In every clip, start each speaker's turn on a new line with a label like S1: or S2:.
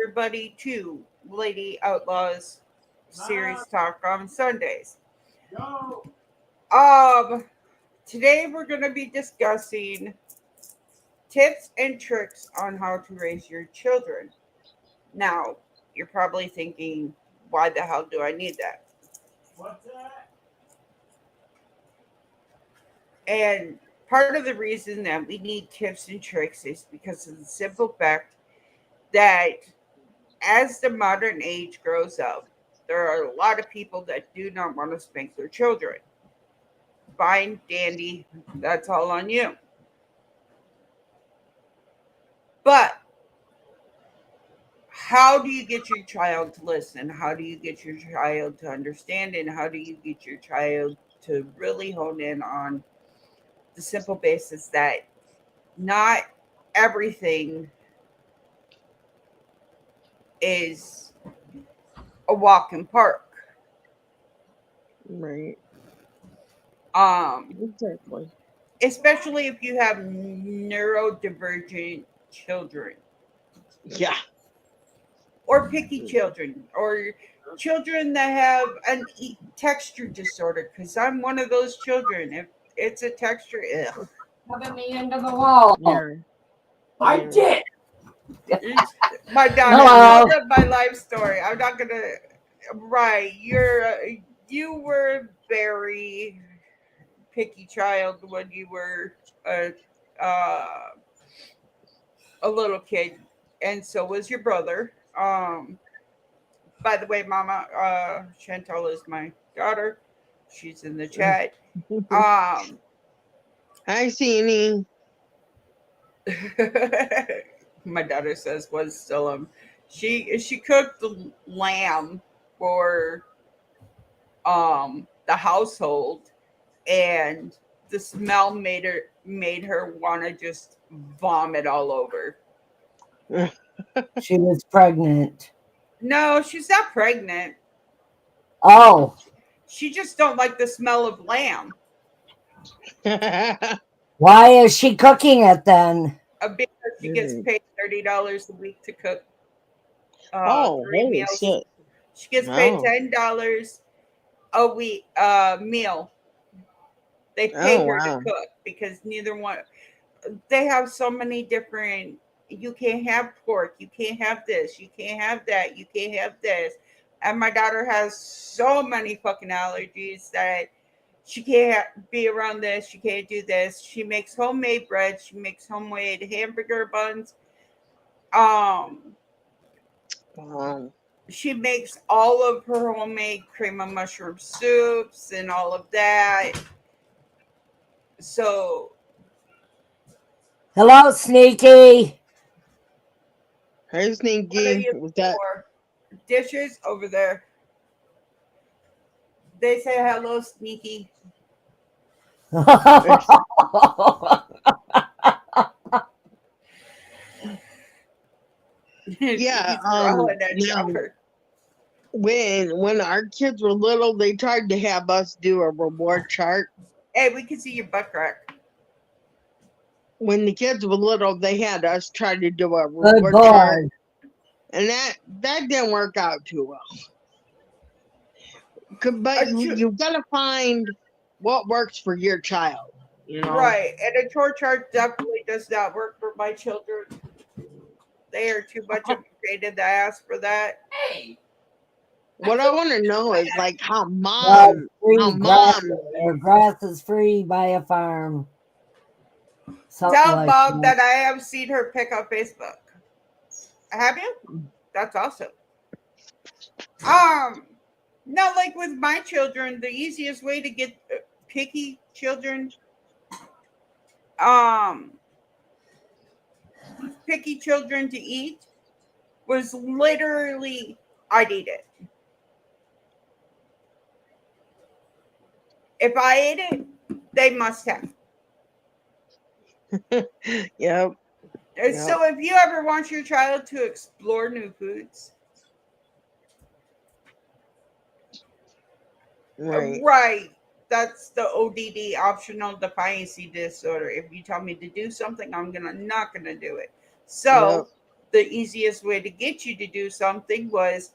S1: everybody to Lady Outlaws series talk on Sundays. Um, Today we're going to be discussing tips and tricks on how to raise your children. Now, you're probably thinking, why the hell do I need that? And part of the reason that we need tips and tricks is because of the simple fact that as the modern age grows up, there are a lot of people that do not want to spank their children. Fine, dandy, that's all on you. But how do you get your child to listen? How do you get your child to understand? And how do you get your child to really hone in on the simple basis that not everything is a walk in park?
S2: Right.
S1: Um,
S2: Exactly.
S1: Especially if you have neurodivergent children
S2: Yeah.
S1: or picky children or children that have an texture disorder, because I'm one of those children. If it's a texture, ugh.
S3: Shoving me into the wall.
S2: Yeah.
S3: I
S2: Yeah.
S3: did.
S1: It's, my daughter,
S3: Hello.
S1: tell them my life story. I'm not gonna. Right, you were a very picky child when you were a uh, a little kid, and so was your brother. By the way, Mama, Chantal is my daughter. She's in the chat. Um,
S2: Hi, Sini.
S1: my daughter says was still she cooked the lamb for the household, and the smell made her want to just vomit all over.
S3: She was pregnant.
S1: No, she's not pregnant.
S3: Oh,
S1: She just don't like the smell of lamb.
S3: why is she cooking it then?
S1: Because she gets paid $30 a week to cook
S2: Oh,
S1: three
S2: holy
S1: meals.
S2: shit.
S1: She gets paid
S2: Oh.
S1: $10 a week meal. They pay
S2: Oh,
S1: her to
S2: wow.
S1: cook because neither one. They have so many different. You can't have pork. You can't have this. You can't have that. You can't have this. And my daughter has so many fucking allergies that she can't be around this. She can't do this. She makes homemade bread. She makes homemade hamburger buns. Um,
S2: Wow.
S1: she makes all of her homemade cream of mushroom soups and all of that. So,
S3: Hello, Sneaky.
S2: Hey,
S1: what are
S2: Sneaky.
S1: you
S2: Was
S1: looking
S2: that?
S1: for? Dishes over there. They say hello, Sneaky.
S2: Yeah.
S1: He's growling at
S2: Now,
S1: Chopper.
S2: when our kids were little, they tried to have us do a reward chart.
S1: Hey, we can see your butt crack.
S2: When the kids were little, they had us try to do a
S3: Good
S2: reward chart,
S3: boy.
S2: and that didn't work out too well. But
S1: A
S2: you gotta find what works for your child. You know.
S1: right, and a chore chart definitely does not work for my children. They are too much of a pain in the ass for that. Hey,
S2: What I want to know is like how
S3: Free grass,
S2: mom.
S3: or grass is free by a farm. Something
S1: tell
S3: like
S1: Mom
S3: that.
S1: that I have seen her pick up Facebook. Have you? That's awesome. Um, no, like with my children, the easiest way to get picky children, um, picky children to eat was literally I'd eat it. If I ate it, they must have.
S2: Yep. Yep.
S1: So if you ever want your child to explore new foods,
S2: Right.
S1: right, that's the ODD, optional defiance disorder. If you tell me to do something, I'm gonna not gonna do it.
S2: Yep.
S1: So the easiest way to get you to do something was,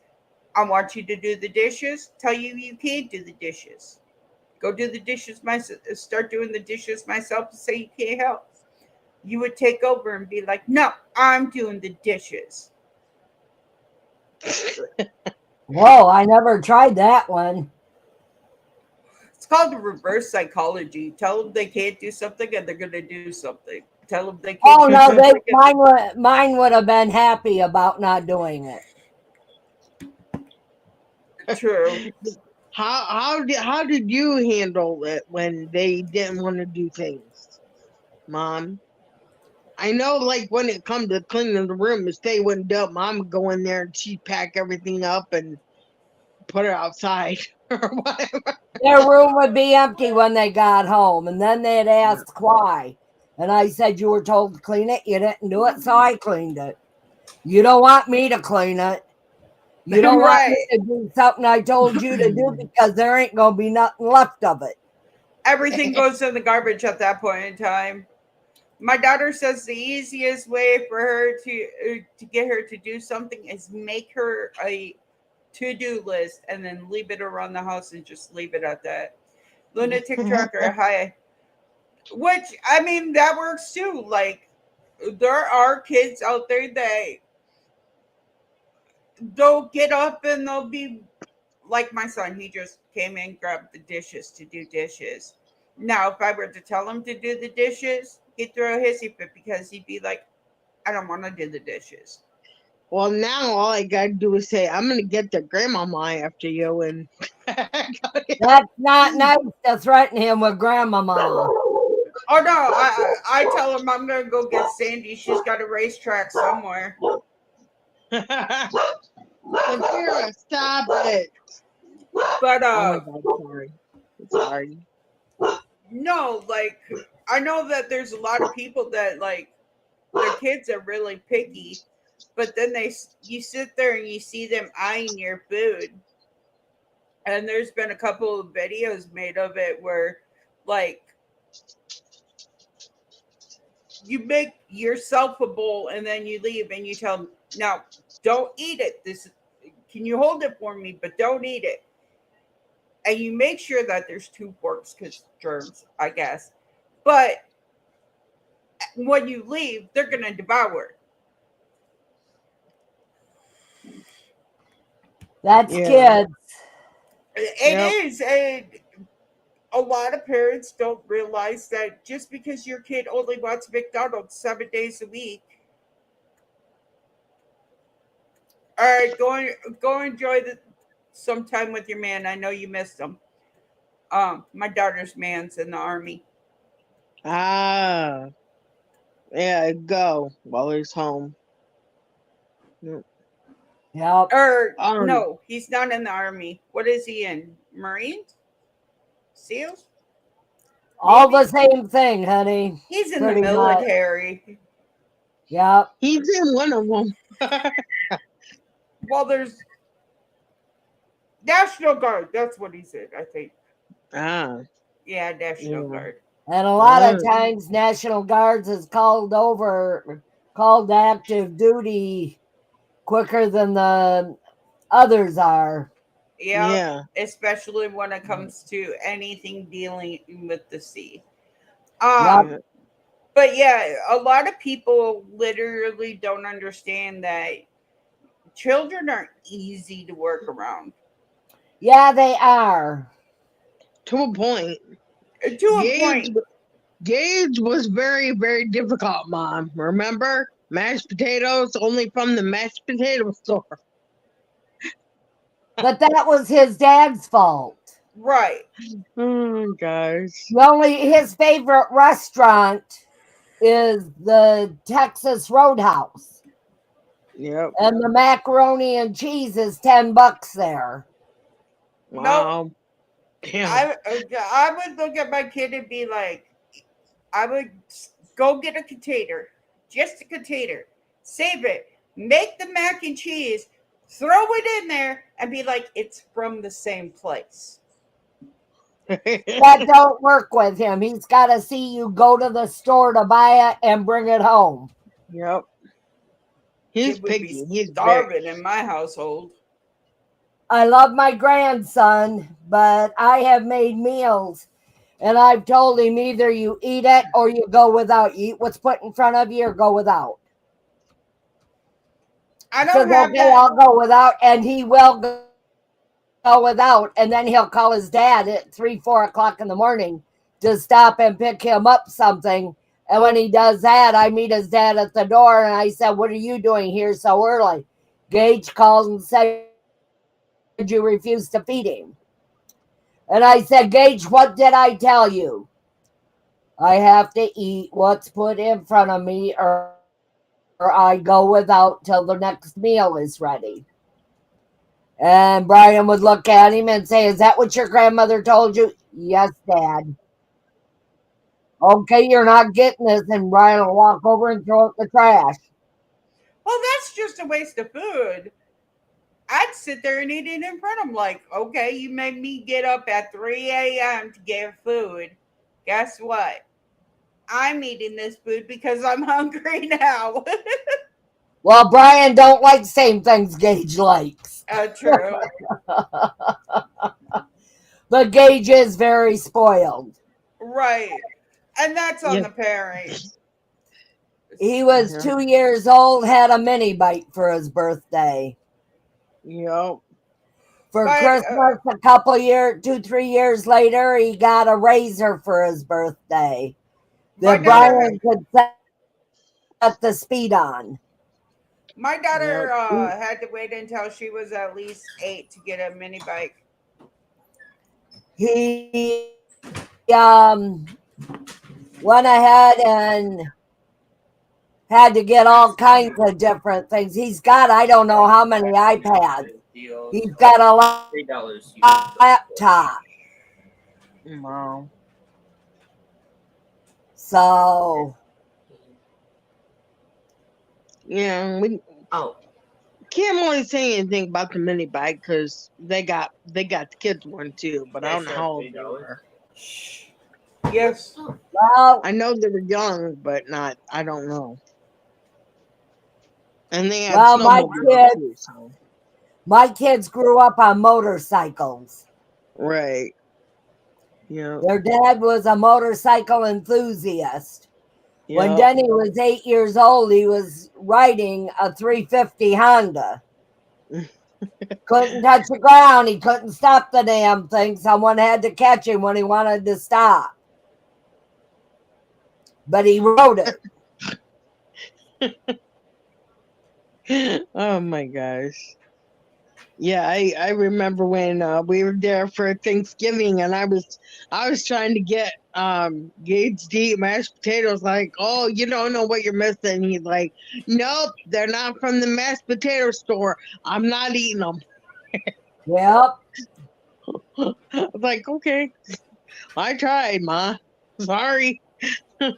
S1: I want you to do the dishes, tell you you can't do the dishes. Go do the dishes myself, start doing the dishes myself, and say you can't help. You would take over and be like, no, I'm doing the dishes.
S3: Whoa, I never tried that one.
S1: It's called the reverse psychology. Tell them they can't do something and they're going to do something. Tell them they can't
S3: Oh
S1: do
S3: no, they
S1: something and
S3: mine would have been happy about not doing it.
S1: true.
S2: How did you handle it when they didn't want to do things, Mom? I know, like when it come to cleaning the room, if they wouldn't do it, Mom would go in there and she'd pack everything up and put it outside or whatever.
S3: Their room would be empty when they got home, and then they'd ask why. And I said, you were told to clean it, you didn't do it, so I cleaned it. You don't want me to clean it. You don't want me
S1: Right.
S3: to do something I told you to do because there ain't going to be nothing left of it.
S1: Everything goes in the garbage at that point in time. My daughter says the easiest way for her to get her to do something is make her a to-do list and then leave it around the house and just leave it at that. Lunatic tracker, hi. Which I mean that works too. Like there are kids out there that they'll get up and they'll be like my son. He just came in, grabbed the dishes to do dishes. Now, if I were to tell him to do the dishes, he'd throw a hissy fit because he'd be like, I don't want to do the dishes.
S2: Well, now all I gotta do is say, I'm gonna get the grandmama after you, and
S3: That's not nice to threaten him with grandmama.
S1: Oh no, I tell him I'm gonna go get Sandy. She's got a racetrack somewhere.
S2: Kira, stop it.
S1: But
S2: Oh my God, sorry. Sorry.
S1: no, like I know that there's a lot of people that like their kids are really picky, but then you sit there and you see them eyeing your food, and there's been a couple of videos made of it where like you make yourself a bowl and then you leave and you tell them, now don't eat it, this can you hold it for me, but don't eat it, and you make sure that there's two forks because germs, I guess, but when you leave they're gonna devour.
S3: That's
S2: Yeah.
S3: kids.
S1: It
S2: Yep.
S1: is, and a lot of parents don't realize that just because your kid only wants McDonald's 7 days a week, all right, go enjoy some time with your man. I know you missed him. My daughter's man's in the army.
S2: Ah. Yeah, go while he's home. Yep.
S3: Yep.
S1: Or
S2: Um.
S1: no, he's not in the army. What is he in? Marines? SEALs?
S3: All the
S1: Navy?
S3: same thing, honey.
S1: He's in the
S3: Pretty much.
S1: military.
S3: Yep.
S2: He's in one of them.
S1: Well, there's National Guard. That's what he's in, I think.
S2: Ah.
S1: Yeah, National
S2: Yeah.
S1: Guard.
S3: And a lot
S2: Ah.
S3: of times, National Guards is called active duty quicker than the others are.
S1: Yeah,
S2: Yeah.
S1: especially when it comes to anything dealing with the sea.
S3: Yep.
S1: Um,
S2: Yeah.
S1: but yeah, a lot of people literally don't understand that children are easy to work around
S3: Yeah, they are.
S2: To a point.
S1: to a
S2: Gage.
S1: point.
S2: Gage was very, very difficult, Mom. Remember? Mashed potatoes only from the mashed potato store.
S3: But that was his dad's fault.
S1: Right.
S2: Oh, gosh.
S3: His favorite restaurant is the Texas Roadhouse.
S2: Yep.
S3: And the macaroni and cheese is $10 there.
S1: Nope.
S2: Wow. Damn.
S1: I would look at my kid and be like, I would go get a container, just a container, save it, make the mac and cheese, throw it in there, and be like, it's from the same place.
S3: That don't work with him. He's got to see you go to the store to buy it and bring it home.
S2: Yep. He's
S1: Kid would be
S2: picky. He's very.
S1: starving in my household.
S3: I love my grandson, but I have made meals and I've told him either you eat it or you go without. You eat what's put in front of you or go without.
S1: I
S3: He says,
S1: don't have
S3: okay,
S1: that.
S3: I'll go without, and he will go without. And then he'll call his dad at 3, 4 o'clock in the morning to stop and pick him up something. And when he does that, I meet his dad at the door and I said, what are you doing here so early? Gage called and said you refused to feed him. And I said, Gage, what did I tell you? I have to eat what's put in front of me or I go without till the next meal is ready. And Brian would look at him and say, is that what your grandmother told you? Yes, Dad. Okay, you're not getting this. And Brian will walk over and throw it in the trash.
S1: Well, that's just a waste of food. I'd sit there and eat it in front of them. Like, okay, you made me get up at 3 a.m. to get food. Guess what? I'm eating this food because I'm hungry now.
S3: Well, Brian don't like the same things Gage likes.
S1: True.
S3: But Gage is very spoiled.
S1: Right. And that's on
S2: Yeah.
S1: the parents.
S3: He was
S2: Yeah.
S3: 2 years old, had a mini bike for his birthday.
S2: Yep.
S3: For
S1: But
S3: Christmas, a couple years, 2, 3 years later, he got a razor for his birthday
S1: my
S3: that
S1: daughter
S3: Brian could set the speed on.
S1: my daughter
S2: Yep.
S1: had to wait until she was at least 8 to get a mini bike.
S3: He went ahead and had to get all kinds of different things. He's got, I don't know how many iPads. He's got a laptop.
S2: Wow.
S3: So,
S2: Yeah, we can't really say anything about the mini bike because they got the kids one too, but I don't know how old they were.
S1: Yes.
S3: well,
S2: I know they were young, but not. I don't know. And they had
S3: well,
S2: snowmobiles too. So
S3: my kids grew up on motorcycles.
S2: right. Yep.
S3: Their dad was a motorcycle enthusiast. When
S2: Yep.
S3: Denny was 8 years old, he was riding a 350 Honda. Couldn't touch the ground. He couldn't stop the damn thing. Someone had to catch him when he wanted to stop. But he rode it.
S2: Oh my gosh. Yeah, I remember when we were there for Thanksgiving, and I was trying to get Gage to eat mashed potatoes. Like, oh, you don't know what you're missing. He's like, nope, they're not from the mashed potato store. I'm not eating them.
S3: Yep.
S2: I was like, okay, I tried, Ma. Sorry.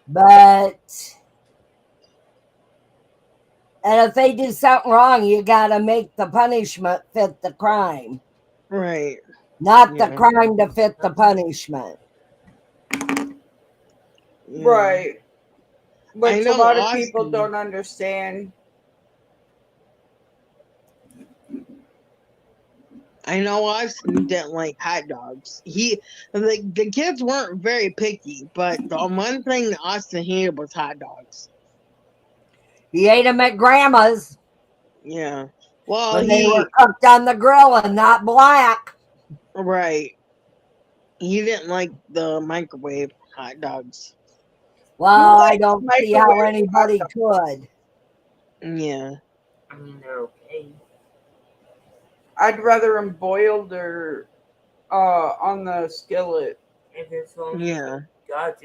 S3: But, and if they do something wrong, you got to make the punishment fit the crime,
S2: Right.
S3: not the
S2: Yeah.
S3: crime to fit the punishment.
S2: Yeah.
S1: Right.
S2: I
S1: Which a
S2: know
S1: lot of people
S2: Austin.
S1: don't understand.
S2: I know Austin didn't like hot dogs. The kids weren't very picky, but the one thing that Austin hated was hot dogs.
S3: He ate them at grandma's
S2: Yeah. Well,
S3: when they were
S2: he
S3: cooked on the grill and not black.
S2: right. He didn't like the microwave hot dogs.
S1: Who
S3: Well, I
S1: likes
S3: don't see how
S1: microwave hot
S3: anybody
S1: dogs?
S3: could.
S2: Yeah.
S1: I'd rather them boiled or on the skillet.
S2: Yeah.
S3: But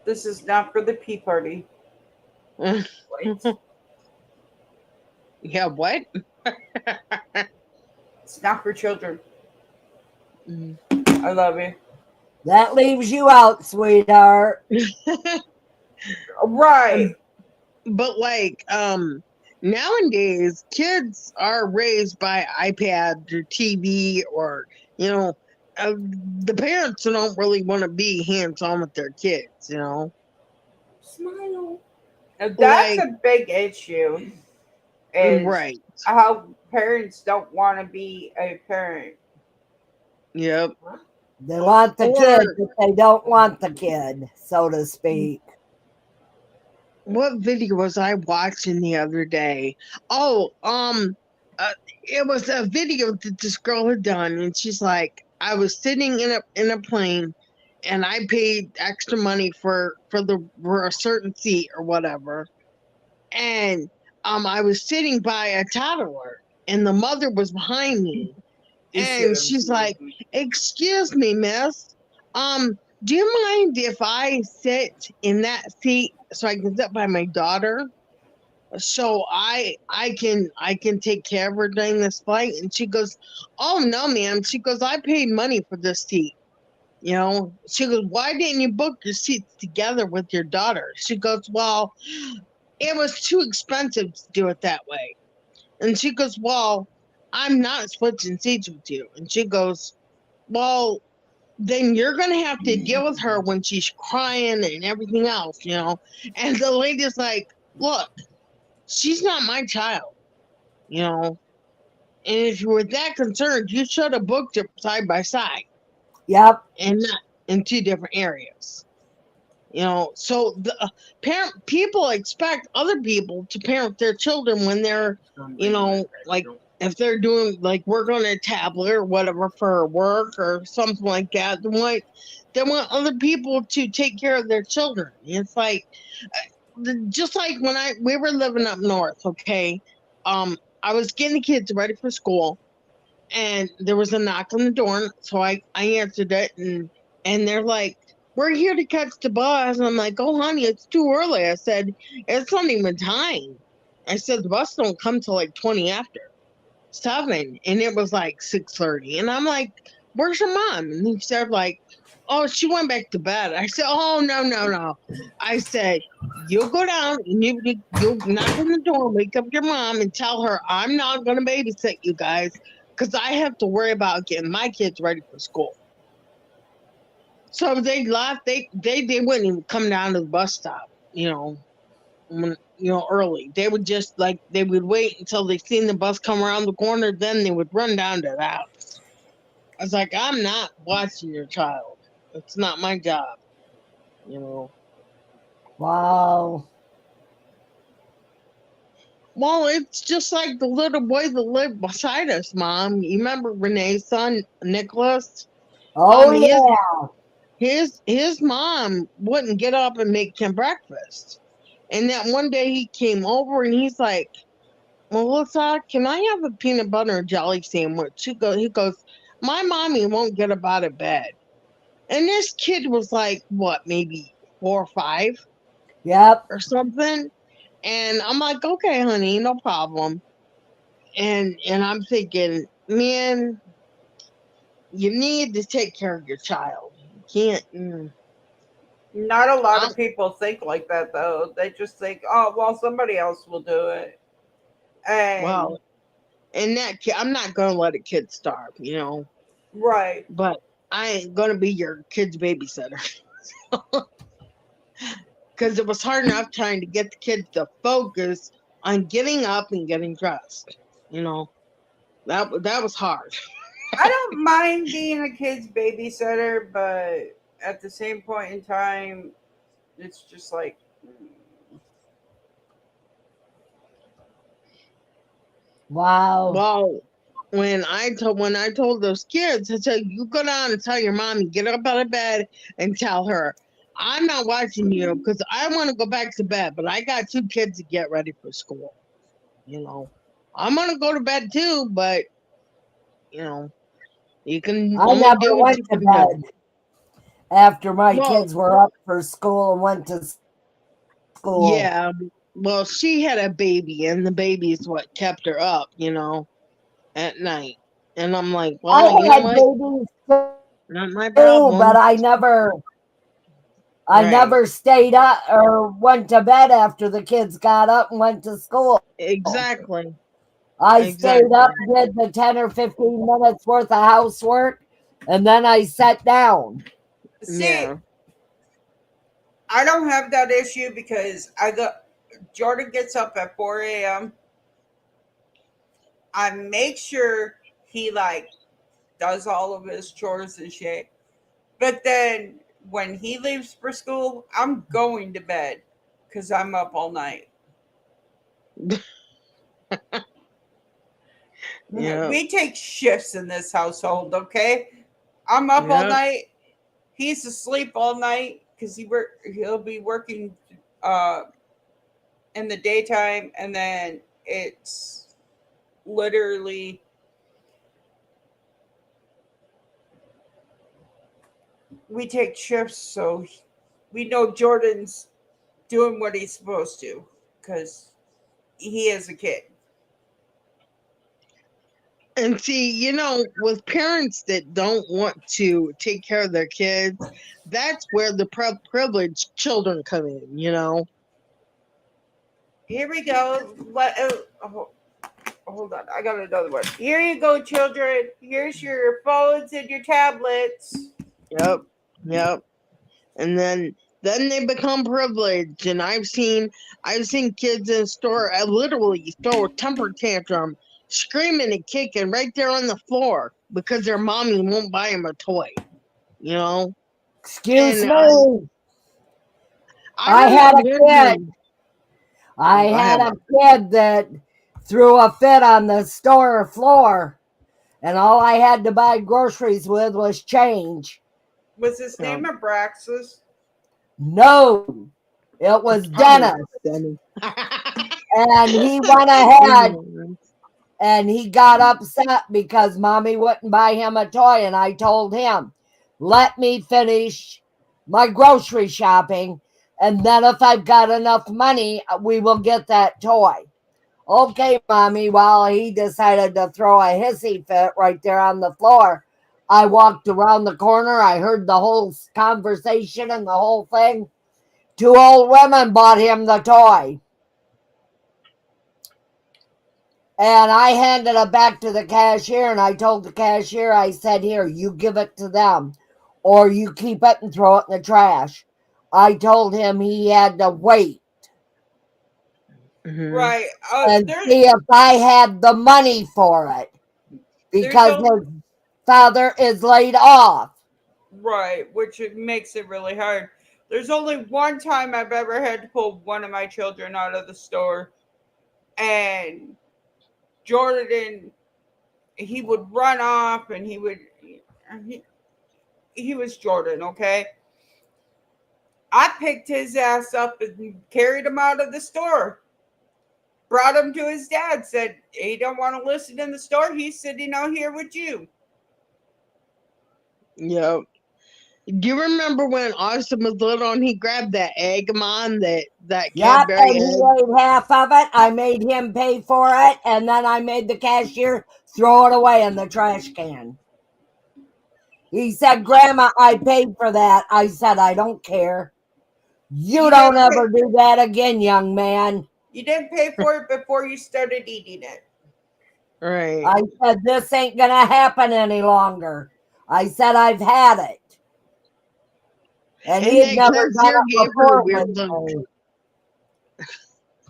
S1: This is not for the pee party.
S2: Yeah, what?
S1: It's not for children.
S2: Mm.
S1: I love you.
S3: that leaves you out, sweetheart.
S1: Right.
S2: But like nowadays kids are raised by iPads or TV or you know the parents don't really want to be hands on with their kids, you know.
S3: Smile.
S1: That's
S2: Like,
S1: a big issue. Is
S2: right.
S1: how parents don't want to be a parent.
S2: Yep.
S3: They want the kid,
S2: Or
S3: but they don't want the kid, so to speak.
S2: what video was I watching the other day? Oh, uh, it was a video that this girl had done, and she's like, I was sitting in a plane, and I paid extra money for a certain seat or whatever, and I was sitting by a toddler, and the mother was behind me, and she's like, "Excuse me, miss. Do you mind if I sit in that seat so I can sit by my daughter? So I can take care of her during this flight?" And she goes, "Oh no, ma'am." She goes, "I paid money for this seat." You know, she goes, "Why didn't you book your seats together with your daughter?" She goes, "Well, it was too expensive to do it that way." And she goes, "Well, I'm not switching seats with you." And she goes, "Well, then you're going to have to deal with her when she's crying and everything else, you know?" And the lady's like, "Look, she's not my child, you know? And if you were that concerned, you should have booked it side by side
S3: Yep.
S2: and not in two different areas." You know, so the parent people expect other people to parent their children when they're, you know, like if they're doing like work on a tablet or whatever for work or something like that. They want other people to take care of their children. It's like just like when I we were living up north. Okay, I was getting the kids ready for school, and there was a knock on the door, so I answered it, and they're like, "We're here to catch the bus." And I'm like, "Oh honey, it's too early." I said, "It's not even time." I said, "The bus don't come till like 20 after 7." And it was like 6:30, and I'm like, "Where's your mom?" And he said like, "Oh, she went back to bed." I said, "Oh no, no, no." I said, "You'll go down and you'll knock on the door, wake up your mom, and tell her I'm not gonna babysit you guys because I have to worry about getting my kids ready for school." So they left. They wouldn't even come down to the bus stop, you know, early. They would just like they would wait until they seen the bus come around the corner, then they would run down to the house. I was like, "I'm not watching your child. It's not my job," you know.
S3: Wow.
S2: Well, it's just like the little boy that lived beside us, Mom. You remember Renee's son, Nicholas?
S3: Oh,
S2: Um, his
S3: yeah.
S2: his mom wouldn't get up and make him breakfast. And that one day he came over and he's like, "Melissa, can I have a peanut butter and jelly sandwich?" He goes, "My mommy won't get up out of bed." And this kid was like, what, maybe 4 or 5
S3: Yep.
S2: or something. And I'm like, "Okay, honey, no problem." And I'm thinking, man, you need to take care of your child. You can't.
S1: Not a lot
S2: I'm
S1: of people think like that though. They just think, oh, well, somebody else will do it. And
S2: well, and that kid, I'm not gonna let a kid starve, you know.
S1: right,
S2: But I ain't gonna be your kid's babysitter because it was hard enough trying to get the kids to focus on getting up and getting dressed. You know, that was hard.
S1: I don't mind being a kid's babysitter, but at the same point in time, it's just like,
S3: Wow.
S2: Well, when I told those kids, I said, "You go down and tell your mommy, get up out of bed and tell her I'm not watching you because I want to go back to bed, but I got 2 kids to get ready for school. You know, I'm gonna go to bed too, but you know, you can
S3: I
S2: only
S3: never
S2: do what
S3: went
S2: you
S3: to
S2: can do."
S3: bed after my
S2: Well,
S3: kids were up for school and went to school.
S2: yeah. Well, she had a baby, and the baby is what kept her up, you know, at night. And I'm like,
S3: I
S2: "Well, you know
S3: had
S2: what?
S3: babies
S2: Not my
S3: too, but
S2: problem."
S3: I
S2: Right.
S3: never stayed up or went to bed after the kids got up and went to school.
S2: Exactly.
S3: I stayed up,
S2: Exactly.
S3: did the 10 or 15 minutes worth of housework, And then I sat down.
S1: See,
S2: Yeah.
S1: I don't have that issue because I got Jordan gets up at 4 a.m. I make sure he like does all of his chores and shit. But then when he leaves for school, I'm going to bed because I'm up all night.
S2: Yep.
S1: We take shifts in this household, okay? I'm up all
S2: Yep.
S1: night. He's asleep all night because he'll be working uh, in the daytime, and then it's literally we take shifts, so we know Jordan's doing what he's supposed to because he is a kid.
S2: And see, with parents that don't want to take care of their kids, that's where the privileged children come in.
S1: Here we go. Hold on, I got another one. Here you go, children. Here's your phones and your tablets.
S2: Yep. Yep. And then they become privileged. And I've seen kids in the store literally throw a temper tantrum, screaming and kicking right there on the floor because their mommy won't buy them a toy. You know,
S3: Excuse
S2: and
S3: me.
S2: I
S3: I had
S2: remember
S3: a
S2: one
S3: kid.
S2: time.
S3: I
S2: Go
S3: had
S2: ahead,
S3: a
S2: Mom.
S3: kid that threw a fit on the store floor, and all I had to buy groceries with was change.
S1: Was his
S2: No,
S1: name Abraxas?
S3: No, it was
S2: it's probably
S3: Dennis.
S2: not Denny.
S3: And he went ahead and he got upset because mommy wouldn't buy him a toy. And I told him, let me finish my grocery shopping. And then if I've got enough money, we will get that toy. Okay, mommy, while he decided to throw a hissy fit right there on the floor, I walked around the corner. I heard the whole conversation and the whole thing. Two old women bought him the toy. And I handed it back to the cashier, and I told the cashier, I said, here, you give it to them, or you keep it and throw it in the trash. I told him he had to wait
S2: Hmm.
S1: Right.
S3: and see if I had the money for it
S1: There's
S3: because
S1: a
S3: his father is laid off.
S1: right, which it makes it really hard. There's only one time I've ever had to pull one of my children out of the store, and Jordan, he would run off, and he, he was Jordan, okay? I picked his ass up and carried him out of the store. Brought him to his dad. Said he don't want to listen in the store. He's sitting out here with you.
S2: Yep. Do you remember when Austin was little and he grabbed that egg, Mom? That
S3: Yep,
S2: Cadbury
S3: and he
S2: egg.
S3: ate half of it. I made him pay for it, and then I made the cashier throw it away in the trash can. He said, Grandma, I paid for that. I said, I don't care. You
S1: You
S3: don't
S1: didn't
S3: ever
S1: pay.
S3: do that again, young man.
S1: You didn't pay for it before you started eating it.
S2: Right.
S3: I said, this ain't going to happen any longer. I said, I've had it. And he
S2: And
S3: had
S2: that
S3: never done
S2: cashier
S3: it
S2: gave her a
S3: before with
S2: weird look.
S3: me.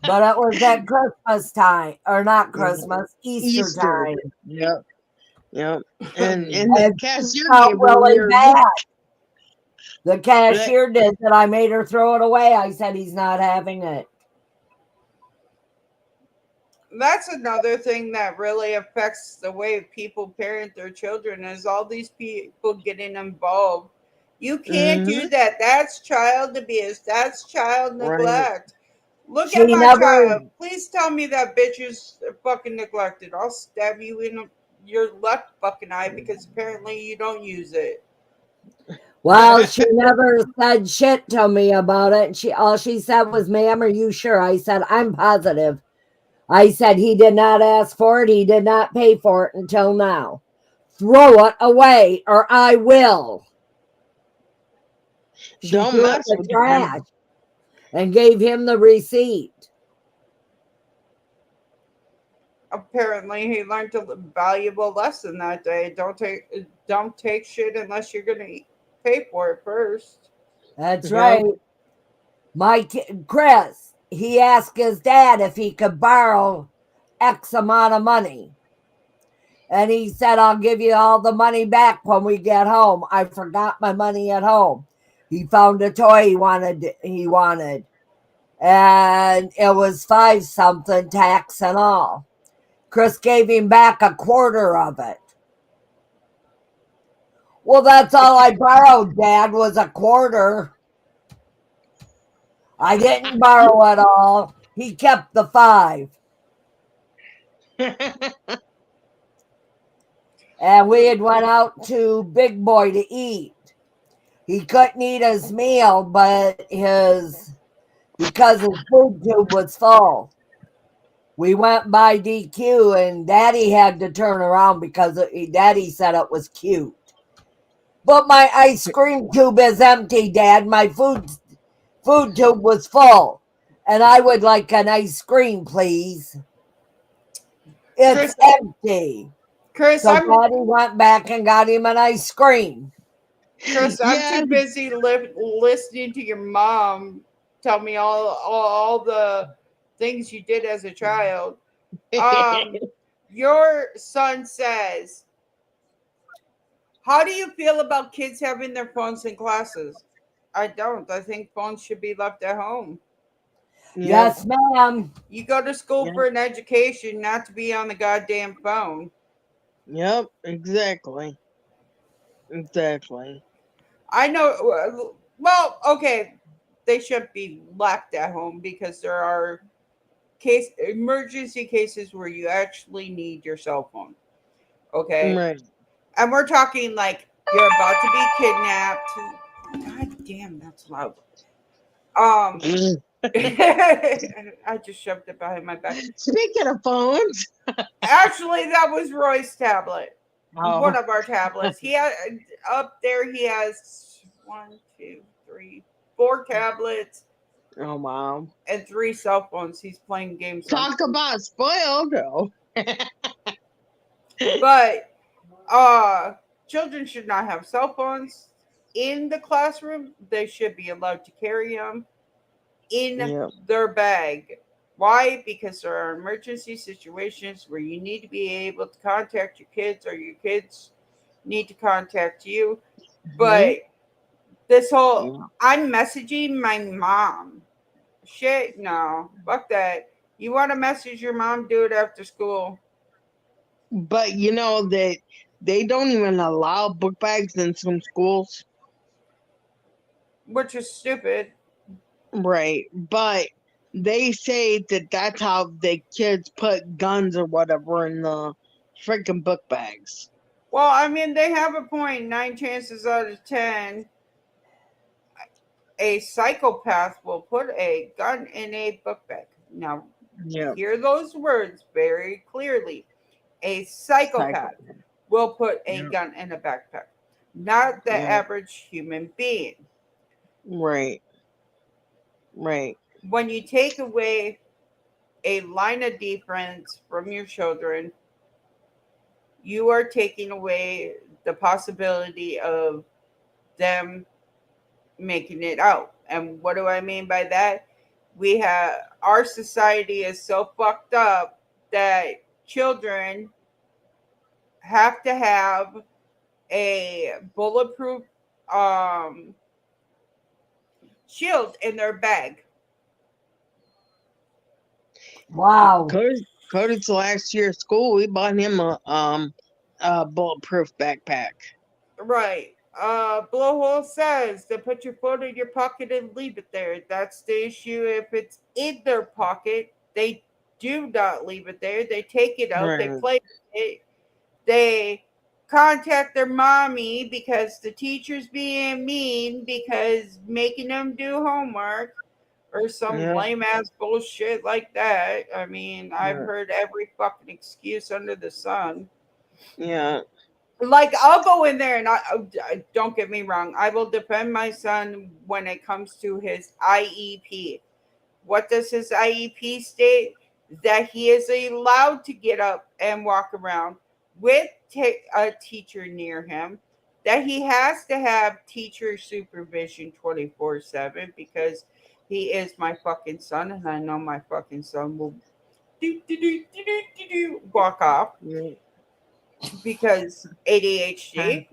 S3: But it was at Christmas time, or not
S2: Mhm.
S3: Christmas, Easter
S2: Easter.
S3: time.
S2: Yep. Yep. And that
S3: And she
S2: cashier
S3: felt
S2: gave her a
S3: really
S2: weird look.
S3: bad. The
S2: That,
S3: cashier did that. I made her throw it away. I said, he's not having it.
S1: That's another thing that really affects the way people parent their children is all these people getting involved. You can't do
S2: hmm.
S1: that. That's child abuse. That's child
S2: Right.
S1: neglect. Look
S3: She
S1: at my
S3: never,
S1: child. Please tell me that bitch is fucking neglected. I'll stab you in your left fucking eye because apparently you don't use it.
S3: well, she never said shit to me about it. She all she said was, ma'am, are you sure? I said, I'm positive. I said, he did not ask for it. He did not pay for it until now. Throw it away or I will. She
S2: Don't
S3: threw it
S2: mess
S3: in the
S2: with the
S3: trash
S2: kid.
S3: and gave him the receipt.
S1: Apparently he learned a valuable lesson that day. don't take shit unless you're gonna pay for it first.
S3: That's
S2: Yep.
S3: right. Chris, he asked his dad if he could borrow X amount of money. And he said, I'll give you all the money back when we get home. I forgot my money at home. He found a toy he wanted. And it was five something, tax and all. Chris gave him back a quarter of it. Well, that's all I borrowed, Dad, was a quarter. I didn't borrow it all. He kept the five. And we had went out to Big Boy to eat. He couldn't eat his meal, but because his food tube was full. We went by DQ and Daddy had to turn around because Daddy said it was cute. But my ice cream tube is empty, Dad. My food tube was full. And I would like an ice cream, please. It's
S1: Chris,
S3: empty.
S1: Chris,
S3: So
S1: I'm
S3: Daddy went back and got him an ice cream.
S1: Chris, I'm
S2: Yeah.
S1: too busy listening to your mom tell me all the things you did as a child. Um, your son says, "How do you feel about kids having their phones in classes?" I don't. I think phones should be left at home.
S2: Yep.
S3: Yes, ma'am.
S1: You go to school
S2: Yep.
S1: for an education, not to be on the goddamn phone.
S2: Yep. Exactly. Exactly.
S1: I know. Well, okay, they shouldn't be left at home because there are emergency cases where you actually need your cell phone. Okay,
S2: Right.
S1: and we're talking like you're about to be kidnapped. God damn, that's loud. Um, I just shoved it behind my back.
S2: Speaking of phones.
S1: Actually, that was Roy's tablet. One
S2: Oh.
S1: of our tablets. He had up there. He has one, two, three, four tablets
S2: Oh wow.
S1: and three cell phones. He's playing games on.
S2: Talk about spoiled. Oh.
S1: But uh, children should not have cell phones in the classroom. They should be allowed to carry them in
S2: Yep.
S1: their bag. Why? Because there are emergency situations where you need to be able to contact your kids or your kids need to contact you.
S2: Hmm.
S1: But this whole
S2: Yeah.
S1: I'm messaging my mom shit, no, fuck that. You want to message your mom, do it after school,
S2: But you know that they don't even allow book bags in some schools.
S1: which is stupid.
S2: Right. But they say that that's how the kids put guns or whatever in the freaking book bags.
S1: Well, I mean, they have a point. Nine chances out of 10, a psychopath will put a gun in a book bag. Now,
S2: Yep.
S1: hear those words very clearly. A
S2: Psycho.
S1: psychopath will put a
S2: Yep.
S1: gun in a backpack, not the
S2: Yep.
S1: average human being.
S2: Right. Right.
S1: When you take away a line of defense from your children, you are taking away the possibility of them making it out. And what do I mean by that? We have our society is so fucked up that children have to have a bulletproof um, shield in their bag.
S3: Wow.
S2: Cody's last year of school, we bought him a bulletproof backpack.
S1: Right. Blowhole says to put your phone in your pocket and leave it there. That's the issue. If it's in their pocket, they do not leave it there. They take it out, they
S2: Right.
S1: play with it, they contact their mommy because the teacher's being mean because making them do homework or some
S2: Yeah.
S1: lame ass bullshit like that. I mean, I've
S2: Yeah.
S1: heard every fucking excuse under the sun.
S2: Yeah.
S1: Like I'll go in there and don't get me wrong, I will defend my son when it comes to his IEP. What does his IEP state? That he is allowed to get up and walk around. with a teacher near him, that he has to have teacher supervision 24/7 because he is my fucking son, and I know my fucking son will walk off
S2: Yeah.
S1: because
S2: Huh.
S1: ADHD.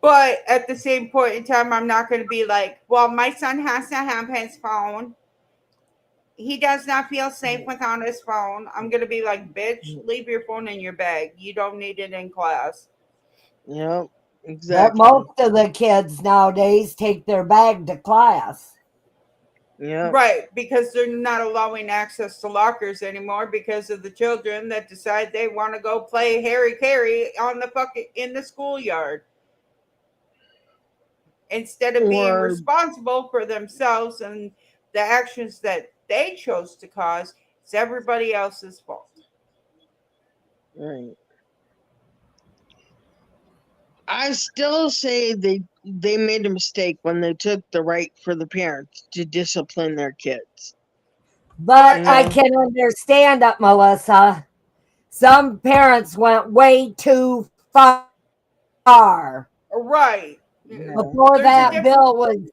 S1: But at the same point in time, I'm not going to be like, well, my son has to have his phone. He does not feel safe without his phone. I'm going to be like, bitch, leave your phone in your bag. You don't need it in class.
S2: Yep.
S3: But
S2: Exactly.
S3: most of the kids nowadays take their bag to class.
S2: Yep.
S1: Right, because they're not allowing access to lockers anymore because of the children that decide they want to go play Harry Carey on the fucking in the schoolyard instead of being
S2: Or
S1: responsible for themselves and the actions that they chose to cause. It's everybody else's fault.
S2: right. I still say they made a mistake when they took the right for the parents to discipline their kids.
S3: But
S2: You
S1: I
S3: I
S2: know?
S3: can understand it, Melissa. Some parents went way too far.
S1: right.
S2: Yeah.
S3: Before
S1: There's a
S3: that
S1: difference.
S3: bill was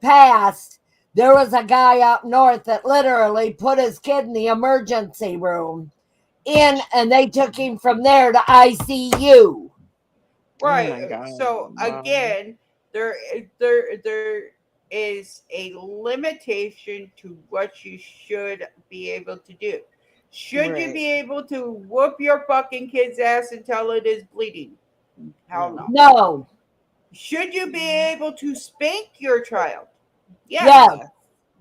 S3: passed, there was a guy up north that literally put his kid in the emergency room and they took him from there to ICU.
S2: Oh
S1: Right.
S2: my God,
S1: So
S2: Mom.
S1: again, there is a limitation to what you should be able to do. Should you
S2: Right.
S1: be able to whoop your fucking kid's ass until it is bleeding? Hell
S2: No.
S1: no.
S3: No.
S1: Should you be able to spank your child?
S3: Yes.
S1: Yes,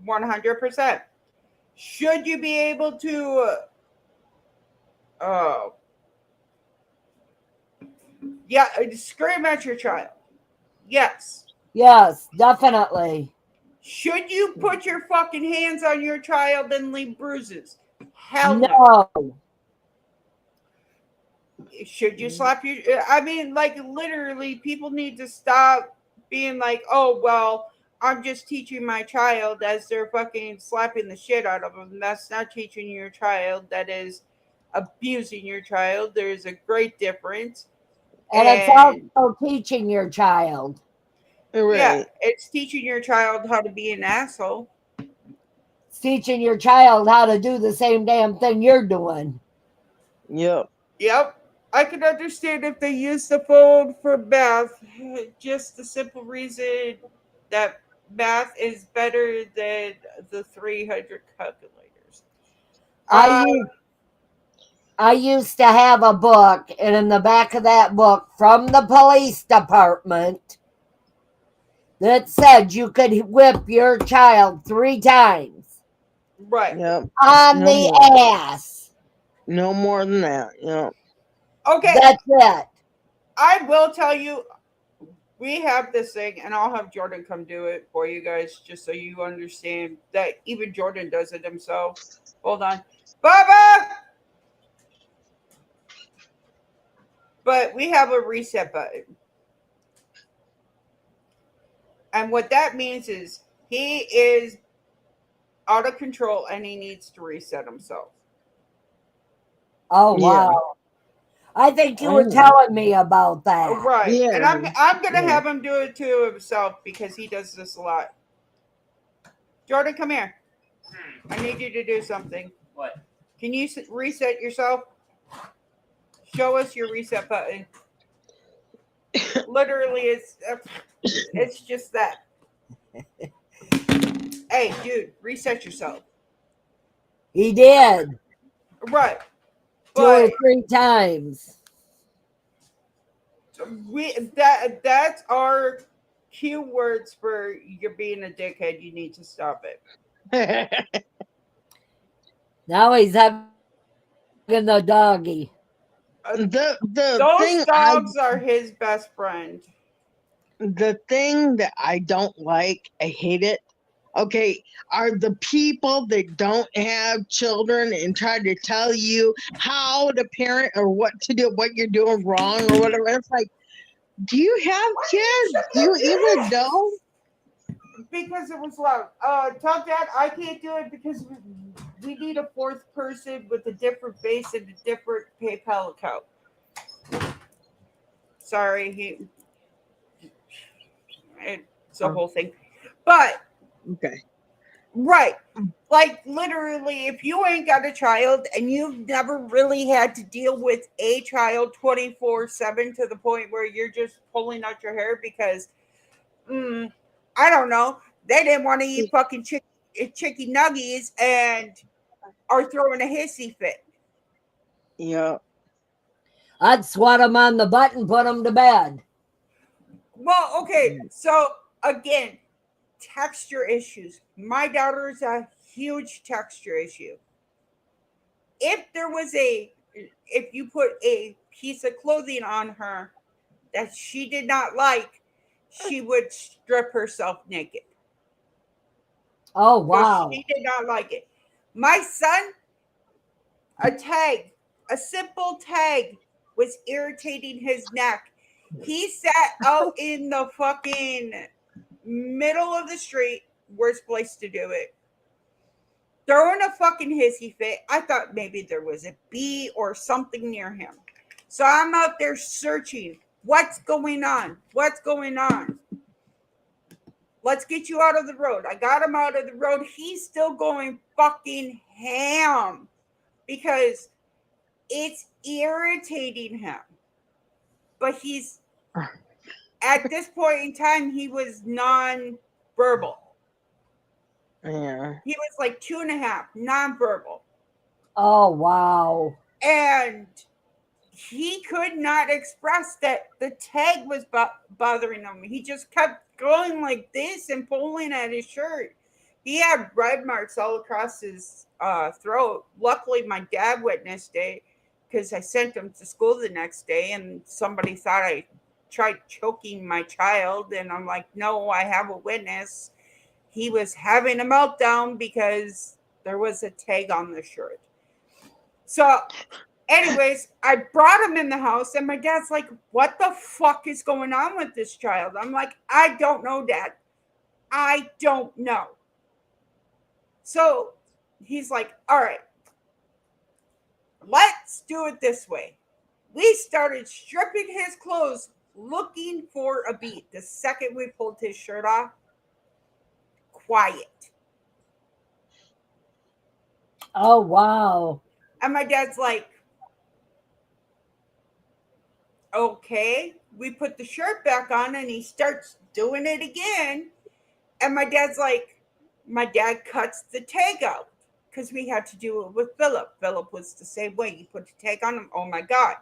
S1: 100%. Should you be able to uh yeah, scream at your child? Yes.
S3: Yes, definitely.
S1: Should you put your fucking hands on your child and leave bruises? Hell no.
S3: No.
S1: Should you slap your? I mean, like literally, people need to stop being like, "Oh well, I'm just teaching my child," as they're fucking slapping the shit out of them. That's not teaching your child. That is abusing your child. There's a great difference,
S3: And it's
S1: and
S3: also teaching your child.
S1: yeah,
S2: Right.
S1: it's teaching your child how to be an asshole.
S3: It's teaching your child how to do the same damn thing you're doing.
S2: Yep.
S1: Yep. I can understand if they use the phone for math, just the simple reason that math is better than the 300 calculators.
S3: I
S1: Uh,
S3: used I used to have a book, and in the back of that book from the police department that said you could whip your child 3 times
S1: right.
S2: Yep.
S3: on
S2: No
S3: the
S2: more.
S3: ass.
S2: No more than that. Yep.
S1: Okay.
S3: That's it.
S1: I will tell you, we have this thing, and I'll have Jordan come do it for you guys, just so you understand that even Jordan does it himself. Hold on. Baba! But we have a reset button. And what that means is he is out of control and he needs to reset himself.
S3: Oh,
S2: Yeah.
S3: wow. I think you
S2: I
S3: were
S2: know.
S3: telling me about that.
S1: Right. And
S2: Yeah.
S1: I'm gonna
S2: Yeah.
S1: have him do it to himself because he does this a lot. Jordan, come here. I need you to do something. What? Can you reset yourself? Show us your reset button. Literally, it's just that. Hey, dude, reset yourself.
S3: He did
S1: Right.
S3: 2 or 3 times.
S1: But that's our cue words for you're being a dickhead. You need to stop it.
S3: Now he's hugging the doggy.
S1: Uh,
S2: the
S1: those
S2: thing I
S1: dogs are his best friend.
S2: the thing that I don't like, I hate it. Okay, are the people that don't have children and try to tell you how to parent or what to do, what you're doing wrong or whatever. It's like, do you have
S1: Why did you
S2: kids?
S1: shut
S2: Do you even
S1: that
S2: know?
S1: bitch? Because it was loud. Tell Dad I can't do it because we need a fourth person with a different base and a different PayPal account. Sorry, it's a
S2: Oh,
S1: whole thing. But
S2: okay.
S1: right. Like literally, if you ain't got a child and you've never really had to deal with a child 24/7 to the point where you're just pulling out your hair because, mm, I don't know, they didn't want to eat fucking chicken nuggies and are throwing a hissy fit.
S2: Yeah.
S3: I'd swat them on the butt and put them to bed.
S1: Well, okay, so again, texture issues. My daughter's a huge texture issue. If there was if you put a piece of clothing on her that she did not like, she would strip herself naked
S3: Oh,
S1: because
S3: wow.
S1: she did not like it. My son, a tag, a simple tag was irritating his neck. He sat out in the fucking middle of the street, worst place to do it, throwing a fucking hissy fit. I thought maybe there was a bee or something near him. So I'm out there searching. What's going on? What's going on? Let's get you out of the road. I got him out of the road. He's still going fucking ham because it's irritating him. But he's, at this point in time, he was non-verbal.
S2: Yeah.
S1: He was like 2.5, non-verbal.
S3: Oh, wow.
S1: And he could not express that the tag was bothering him. He just kept going like this and pulling at his shirt. He had red marks all across his throat. Luckily, my dad witnessed it because I sent him to school the next day, and somebody thought I tried choking my child. And I'm like, no, I have a witness. He was having a meltdown because there was a tag on the shirt. So anyways, I brought him in the house, and my dad's like, what the fuck is going on with this child? I'm like, I don't know, Dad. I don't know. So he's like, all right, let's do it this way. We started stripping his clothes looking for a beat. The second we pulled his shirt off, quiet.
S3: Oh, wow.
S1: And my dad's like, okay. We put the shirt back on, and he starts doing it again. And my dad cuts the tag out because we had to do it with Philip. Philip was the same way. You put the tag on him. Oh my God.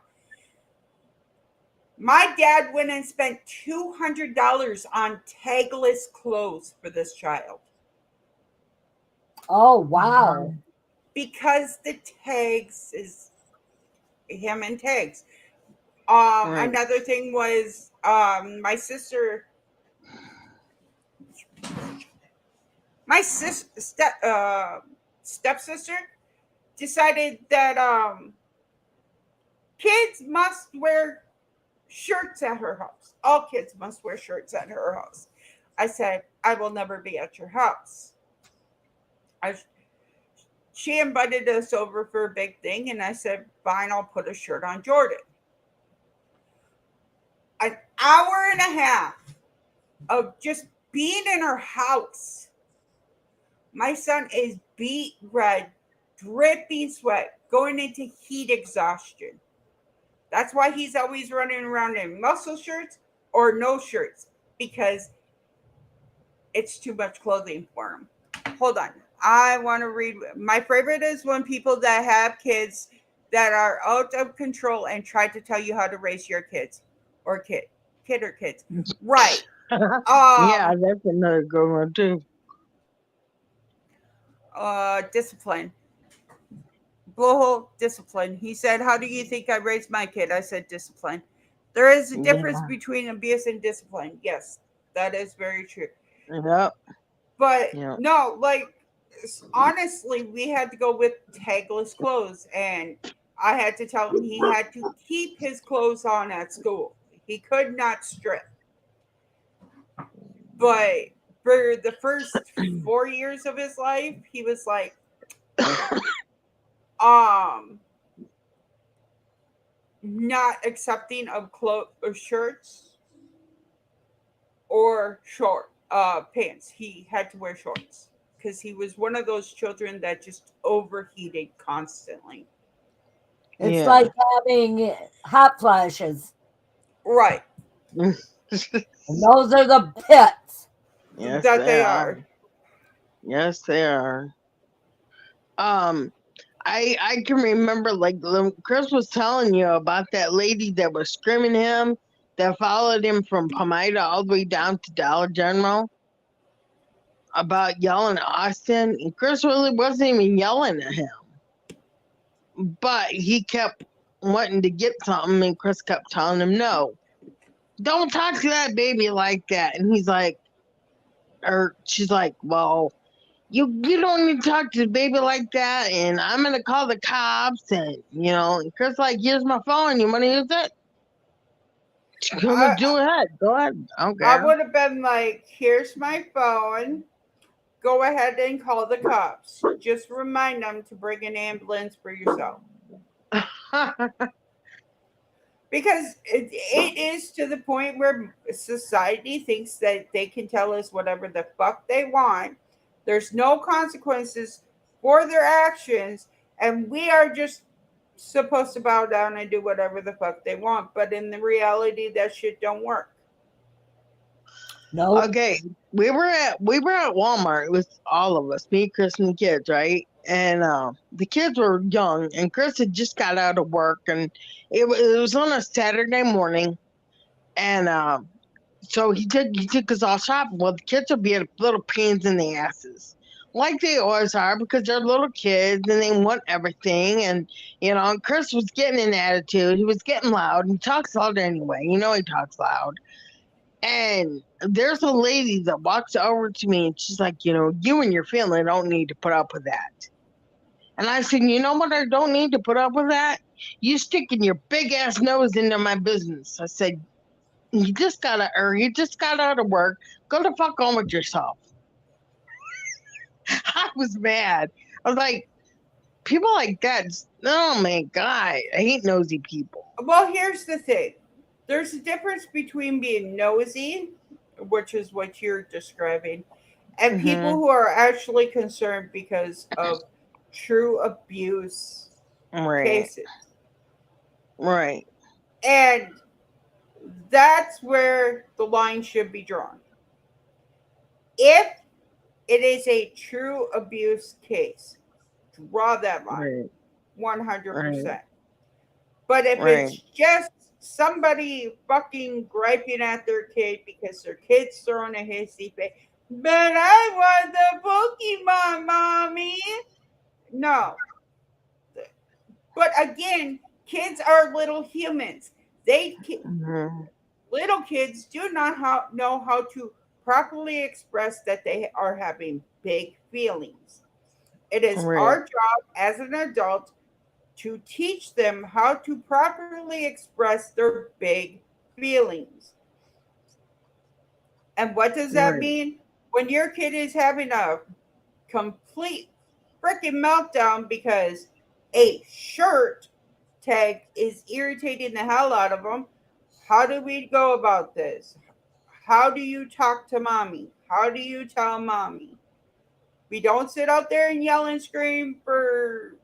S1: My dad went and spent $200 on tagless clothes for this child
S3: Oh, wow.
S1: because the tags is him and tags.
S2: Right.
S1: Another thing was my stepsister decided that kids must wear shirts at her house. All kids must wear shirts at her house. I said, I will never be at your house. I, she invited us over for a big thing, and I said, fine, I'll put a shirt on Jordan. An hour and a half of just being in her house. My son is beet red, dripping sweat, going into heat exhaustion. That's why he's always running around in muscle shirts or no shirts because it's too much clothing for him. Hold on. I want to read. My favorite is when people that have kids that are out of control and try to tell you how to raise your kids or kid or kids. Right.
S2: Yeah,
S1: Um,
S2: that's another good one too.
S1: Discipline. Blowhole, discipline. He said, how do you think I raised my kid? I said, discipline. There is a difference
S2: Yeah.
S1: between abuse and discipline. Yes, that is very true.
S2: Yep.
S1: But
S2: Yep.
S1: no, like honestly, we had to go with tagless clothes, and I had to tell him he had to keep his clothes on at school. He could not strip. But for the first 4 years of his life, he was like, um not accepting of clothes or shirts or short pants. He had to wear shorts because he was one of those children that just overheated constantly.
S3: It's
S2: Yeah.
S3: like having hot flashes.
S1: Right.
S3: And those are the pits.
S2: Yes,
S1: That
S2: they
S1: they
S2: are.
S1: are.
S2: Yes, they are. Um, I can remember like Chris was telling you about that lady that was screaming him that followed him from Palmyra all the way down to Dollar General about yelling at Austin. And Chris really wasn't even yelling at him, but he kept wanting to get something, and Chris kept telling him, "No, don't talk to that baby like that." And he's like, or she's like, "Well, you don't need to talk to the baby like that, and I'm gonna call the cops." And and Chris like, "Here's my phone. You wanna use it? Go
S1: I
S2: do ahead. Go ahead. I don't
S1: I
S2: care."
S1: would have been like, "Here's my phone. Go ahead and call the cops. Just remind them to bring an ambulance for yourself." Because it is to the point where society thinks that they can tell us whatever the fuck they want. There's no consequences for their actions, and we are just supposed to bow down and do whatever the fuck they want. But in the reality, that shit don't work.
S3: Nope.
S2: Okay, we were at Walmart with all of us, me, Chris, and the kids, right? And the kids were young, and Chris had just got out of work, and it was on a Saturday morning, and so he took us all shopping. Well, the kids would be little pains in the asses, like they always are, because they're little kids and they want everything. And Chris was getting an attitude. He was getting loud. He talks loud anyway. He talks loud. And there's a lady that walks over to me and she's like, you and your family don't need to put up with that. And I said, you know what? I don't need to put up with that. You sticking your big ass nose into my business. I said, you just got out of work. Go the fuck on with yourself. I was mad. I was like, people like that. Oh my god, I hate nosy people.
S1: Well, here's the thing, there's a difference between being nosy, which is what you're describing, and people
S2: Hmm.
S1: who are actually concerned because of true abuse
S2: Right,
S1: cases.
S2: right,
S1: And that's where the line should be drawn. If it is a true abuse case, draw that line
S2: right, right,
S1: 100%. But if
S2: right.
S1: it's just somebody fucking griping at their kid because their kid's throwing a hissy fit, but I want the Pokemon, mommy. No. But again, kids are little humans. They
S2: Hmm.
S1: little kids do not know how to properly express that they are having big feelings. It is
S2: Right,
S1: our job as an adult to teach them how to properly express their big feelings. And what does that
S2: right,
S1: mean? When your kid is having a complete freaking meltdown because a shirt tag is irritating the hell out of them, how do we go about this? How do you talk to mommy? How do you tell mommy? We don't sit out there and yell and scream for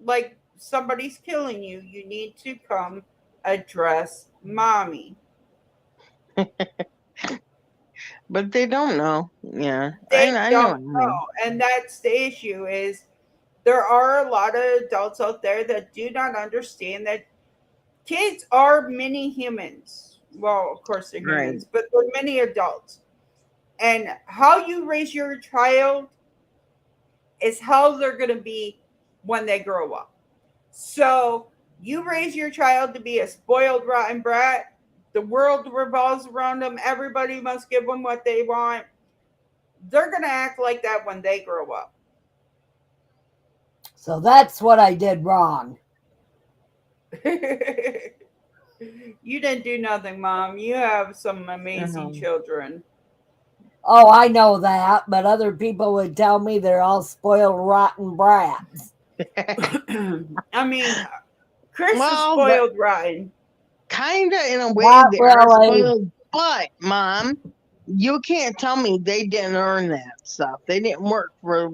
S1: like somebody's killing you. You need to come address mommy.
S2: but they don't know. Yeah, I
S1: They
S2: I know
S1: don't
S2: what you
S1: know.
S2: mean.
S1: And that's the issue is there are a lot of adults out there that do not understand that kids are mini humans. Well, of course they're
S2: Right,
S1: humans, but they're mini adults. And how you raise your child is how they're going to be when they grow up. So you raise your child to be a spoiled, rotten brat. The world revolves around them. Everybody must give them what they want. They're going to act like that when they grow up.
S3: So that's what I did wrong.
S1: You didn't do nothing, Mom. You have some
S2: you
S1: amazing
S2: know,
S1: children.
S3: Oh, I know that, but other people would tell me they're all spoiled, rotten brats.
S1: I mean, Chris is
S2: Well, but
S1: spoiled rotten.
S2: kinda in a way
S3: Not
S2: they are
S3: really.
S2: spoiled, but mom, you can't tell me they didn't earn that stuff. They didn't work for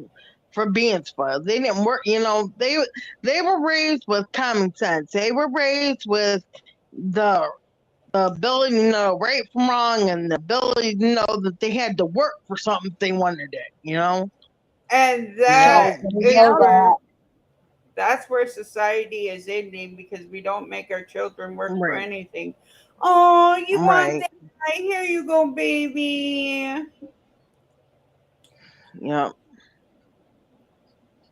S2: being spoiled. They didn't work, they were raised with common sense. They were raised with the the ability to know right from wrong and the ability to know that they had to work for something if they wanted it.
S1: And
S3: Yes,
S2: So
S1: that
S3: I
S1: is
S3: know
S2: yeah,
S1: where
S3: that.
S1: that's where society is ending because we don't make our children work for
S2: right,
S1: anything. Oh, you want
S2: right,
S1: that? Here you go, baby.
S2: yeah.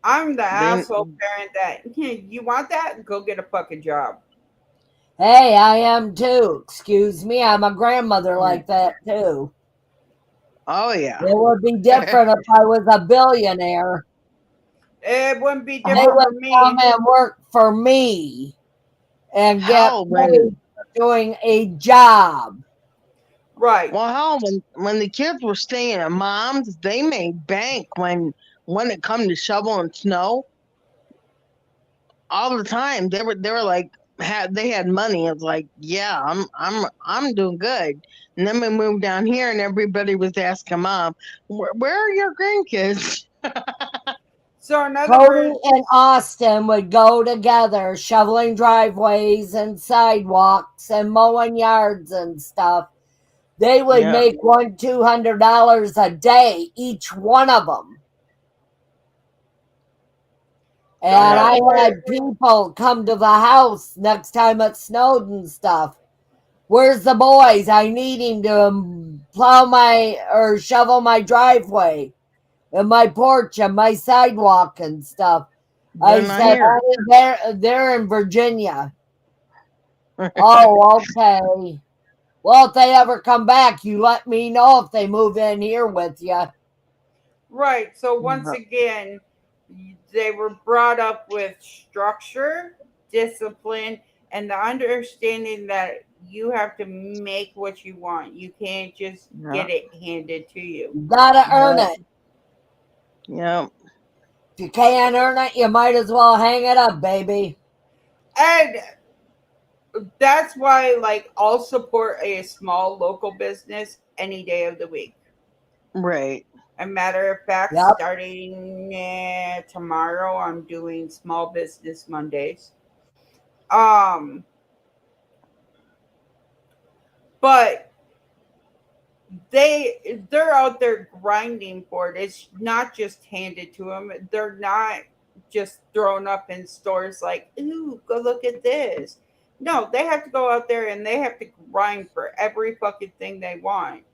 S1: I'm the
S2: They
S1: asshole parent that you want that? Go get a fucking job.
S3: Hey, I am too. Excuse me, I'm a grandmother like that too.
S2: oh yeah.
S3: It would be different if I was a billionaire.
S1: It wouldn't be
S3: They
S1: different
S3: would
S1: for
S3: come
S1: me.
S3: and work for me and get
S2: Hell,
S3: paid for doing a job.
S1: Right.
S2: when the kids were staying at mom's, they made bank when it come to shoveling snow all the time. They were like they had money. It's like, yeah, I'm doing good. And then we moved down here, and everybody was asking mom, where are your grandkids?
S1: So in other
S3: Cody
S1: words,
S3: and Austin would go together shoveling driveways and sidewalks and mowing yards and stuff. They would
S2: Yeah,
S3: make $200 a day, each one of them.
S1: so in
S3: And
S2: yeah,
S3: I
S1: other words,
S3: had people come to the house next time it snowed and stuff. Where's the boys? I need him to plow my or shovel my driveway and my porch and my sidewalk and stuff.
S2: they're
S3: I
S2: not
S3: said,
S2: here.
S3: honey, they're in Virginia. Oh, okay. Well, if they ever come back, you let me know if they move in here with you.
S1: right. So once
S2: Yeah,
S1: again, they were brought up with structure, discipline, and the understanding that you have to make what you want. You can't just
S2: yeah,
S1: get it handed to you.
S3: You gotta earn
S2: yeah,
S3: it.
S2: yeah.
S3: If you can't earn it, you might as well hang it up, baby.
S1: And that's why, like, I'll support a small local business any day of the week.
S2: Right.
S1: A matter of fact,
S3: Yep.
S1: starting tomorrow, I'm doing Small Business Mondays. Um, but they're out there grinding for it. It's not just handed to them. They're not just thrown up in stores like, "Ooh, go look at this." No, they have to go out there and they have to grind for every fucking thing they want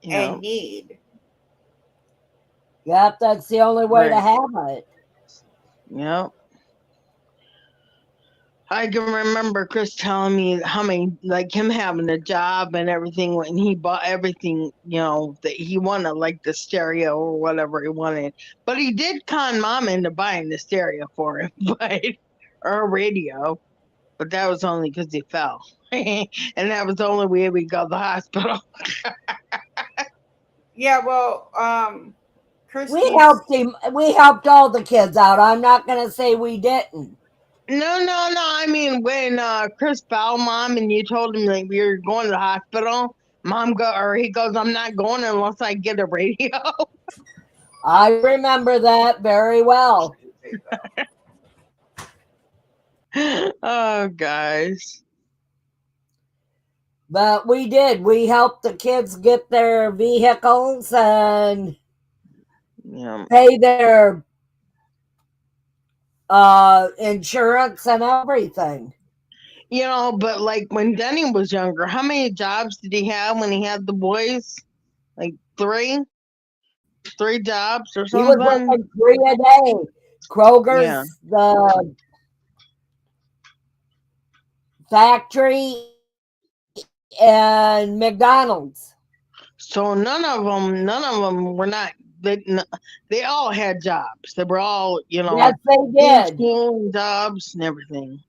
S2: Yeah.
S1: and need.
S3: Yep, that's the only way to
S2: Right.
S3: have it.
S2: Yeah. I can remember Chris telling me how many, like him having a job and everything when he bought everything, that he wanted, like the stereo or whatever he wanted. But he did con mom into buying the stereo for him, but or a radio. But that was only because he fell, and that was the only way we got to the hospital.
S1: Yeah, well,
S3: We
S1: Christie's.
S3: helped him. We helped all the kids out. I'm not going to say we didn't.
S2: No, no, no. I mean, when Chris fell, mom, and you told him like we were going to the hospital, he goes, I'm not going unless I get a radio.
S3: I remember that very well.
S2: Oh, guys.
S3: But we did. We helped the kids get their vehicles and
S2: Yeah.
S3: pay their insurance and everything.
S2: But like when Denny was younger, how many jobs did he have when he had the boys? Like three jobs or
S3: He was
S2: something?
S3: working 3 a day.
S2: Yeah.
S3: Kroger's, the factory, and McDonald's.
S2: So none of them were not, they all had jobs. They were all,
S3: Yes, they
S2: in
S3: did.
S2: school and jobs and everything.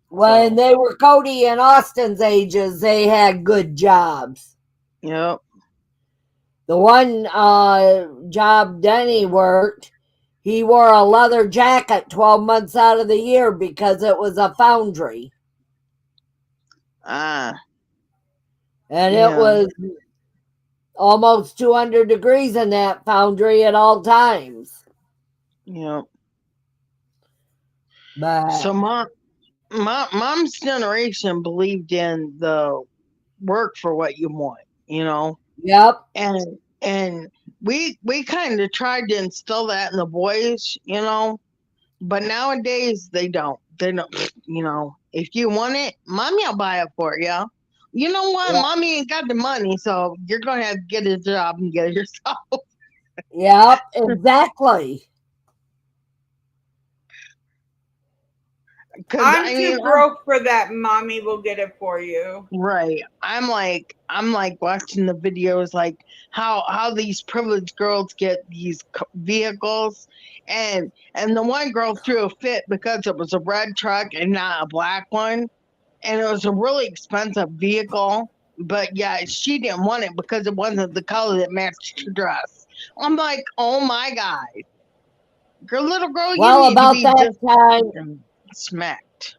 S3: When
S2: So,
S3: they were Cody and Austin's ages, they had good jobs.
S2: yep.
S3: The one job Denny worked, he wore a leather jacket 12 months out of the year because it was a foundry.
S2: Ah,
S3: And it
S2: yeah,
S3: was almost 200 degrees in that foundry at all times.
S2: yeah. So
S3: But,
S2: mom's generation believed in the work for what you want, you know,
S3: yep,
S2: and we kind of tried to instill that in the boys, you know, but nowadays they don't. They don't, you know. If you want it, mommy will buy it for you. You know what?
S3: yep,
S2: Mommy ain't got the money, so you're gonna have to get a job and get it yourself.
S3: yep, exactly.
S2: Because
S1: I'm
S2: I
S1: too
S2: mean,
S1: broke for that. Mommy will get it for you.
S2: right. I'm like watching the videos like how these privileged girls get these vehicles and the one girl threw a fit because it was a red truck and not a black one and it was a really expensive vehicle but yeah she didn't want it because it wasn't the color that matched her dress. I'm like, oh my god, girl, little girl, you
S3: Well,
S2: need to
S3: about
S2: be
S3: that
S2: just
S3: time,
S2: smacked.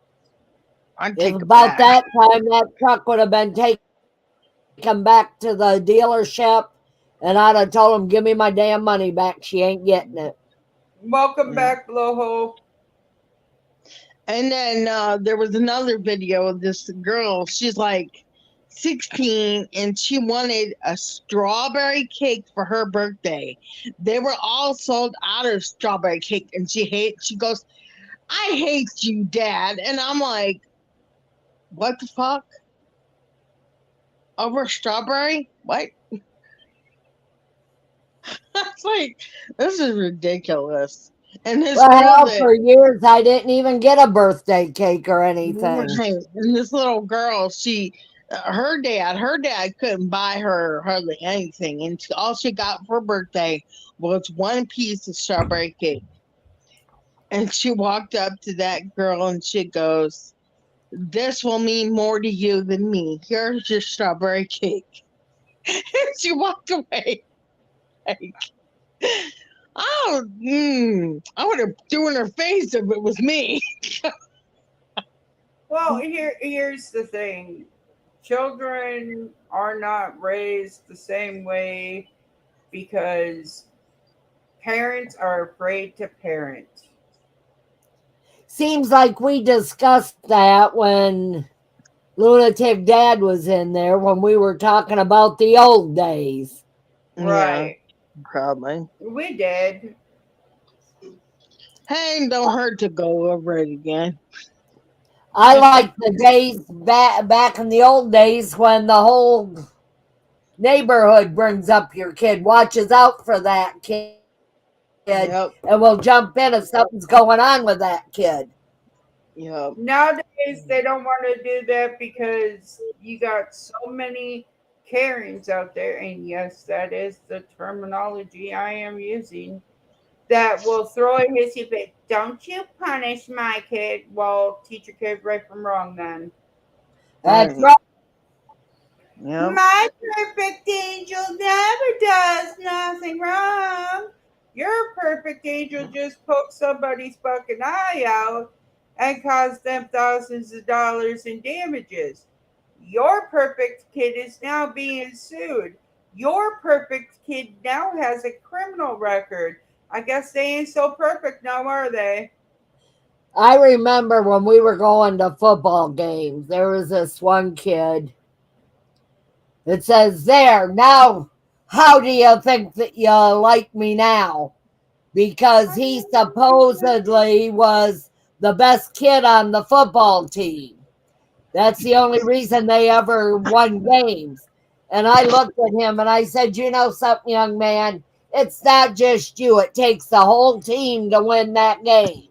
S2: I'd
S3: if
S2: take it
S3: about
S2: back.
S3: that time that truck would have been taken back to the dealership, and I'd have told him, give me my damn money back. She ain't getting it.
S1: Welcome
S2: Yeah.
S1: back, Blowhole.
S2: And then there was another video of this girl. She's like 16 and she wanted a strawberry cake for her birthday. They were all sold out of strawberry cake and she goes, I hate you, Dad. And I'm like, what the fuck? Over strawberry? What? That's like, this is ridiculous. And this
S3: Well,
S2: girl
S3: hell,
S2: that
S3: for years I didn't even get a birthday cake or anything.
S2: right. And this little girl, her dad couldn't buy her hardly anything. And all she got for her birthday was one piece of strawberry cake. And she walked up to that girl and she goes, this will mean more to you than me. Here's your strawberry cake. And she walked away. Like, oh, I would have threw in her face if it was me.
S1: Well, here's the thing. Children are not raised the same way because parents are afraid to parent.
S3: Seems like we discussed that when Lunatic Dad was in there when we were talking about the old days.
S2: Yeah,
S1: Right.
S2: probably.
S1: We did.
S2: Hey, don't hurt to go over it again.
S3: I like the days back in the old days when the whole neighborhood brings up your kid, watches out for that kid, and will
S2: Yep,
S3: jump in if something's going on with that kid.
S2: yep.
S1: Nowadays, they don't want to do that because you got so many Karens out there, and yes, that is the terminology I am using, that will throw a hissy fit. Don't you punish my kid. Well, teach your kid right from wrong then.
S3: That's
S2: Right.
S3: right.
S2: Yep.
S1: My perfect angel never does nothing wrong. Your perfect angel just poked somebody's fucking eye out and caused them thousands of dollars in damages. Your perfect kid is now being sued. Your perfect kid now has a criminal record. I guess they ain't so perfect now, are they?
S3: I remember when we were going to football games, there was this one kid. It says there, now, how do you think that you like me now? Because he supposedly was the best kid on the football team. That's the only reason they ever won games. And I looked at him and I said, you know something, young man? It's not just you, it takes the whole team to win that game.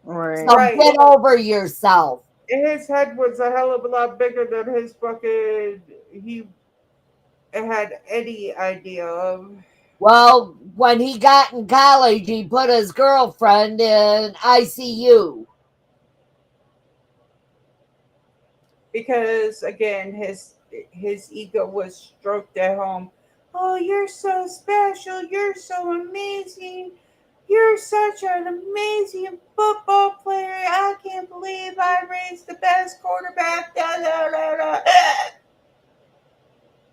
S2: Right.
S3: So
S1: Right.
S3: get over yourself.
S1: His head was a hell of a lot bigger than his fucking he had any idea of.
S3: Well, when he got in college, he put his girlfriend in ICU.
S1: Because again his ego was stroked at home. "Oh, you're so special. You're so amazing. You're such an amazing football player. I can't believe I raised the best quarterback." Da, da, da, da.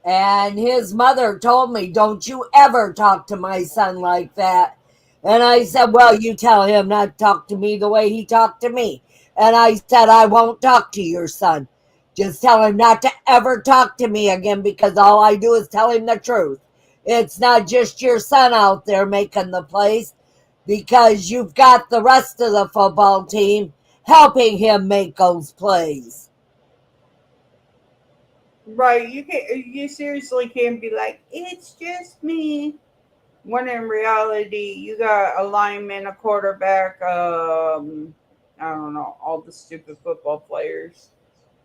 S3: And his mother told me, "Don't you ever talk to my son like that." And I said, "Well, you tell him not to talk to me the way he talked to me." And I said, "I won't talk to your son. Just tell him not to ever talk to me again, because all I do is tell him the truth. It's not just your son out there making the plays, because you've got the rest of the football team helping him make those plays."
S1: Right, you can not you seriously can't be like, "It's just me." When in reality, you got a lineman, a quarterback, I don't know, all the stupid football players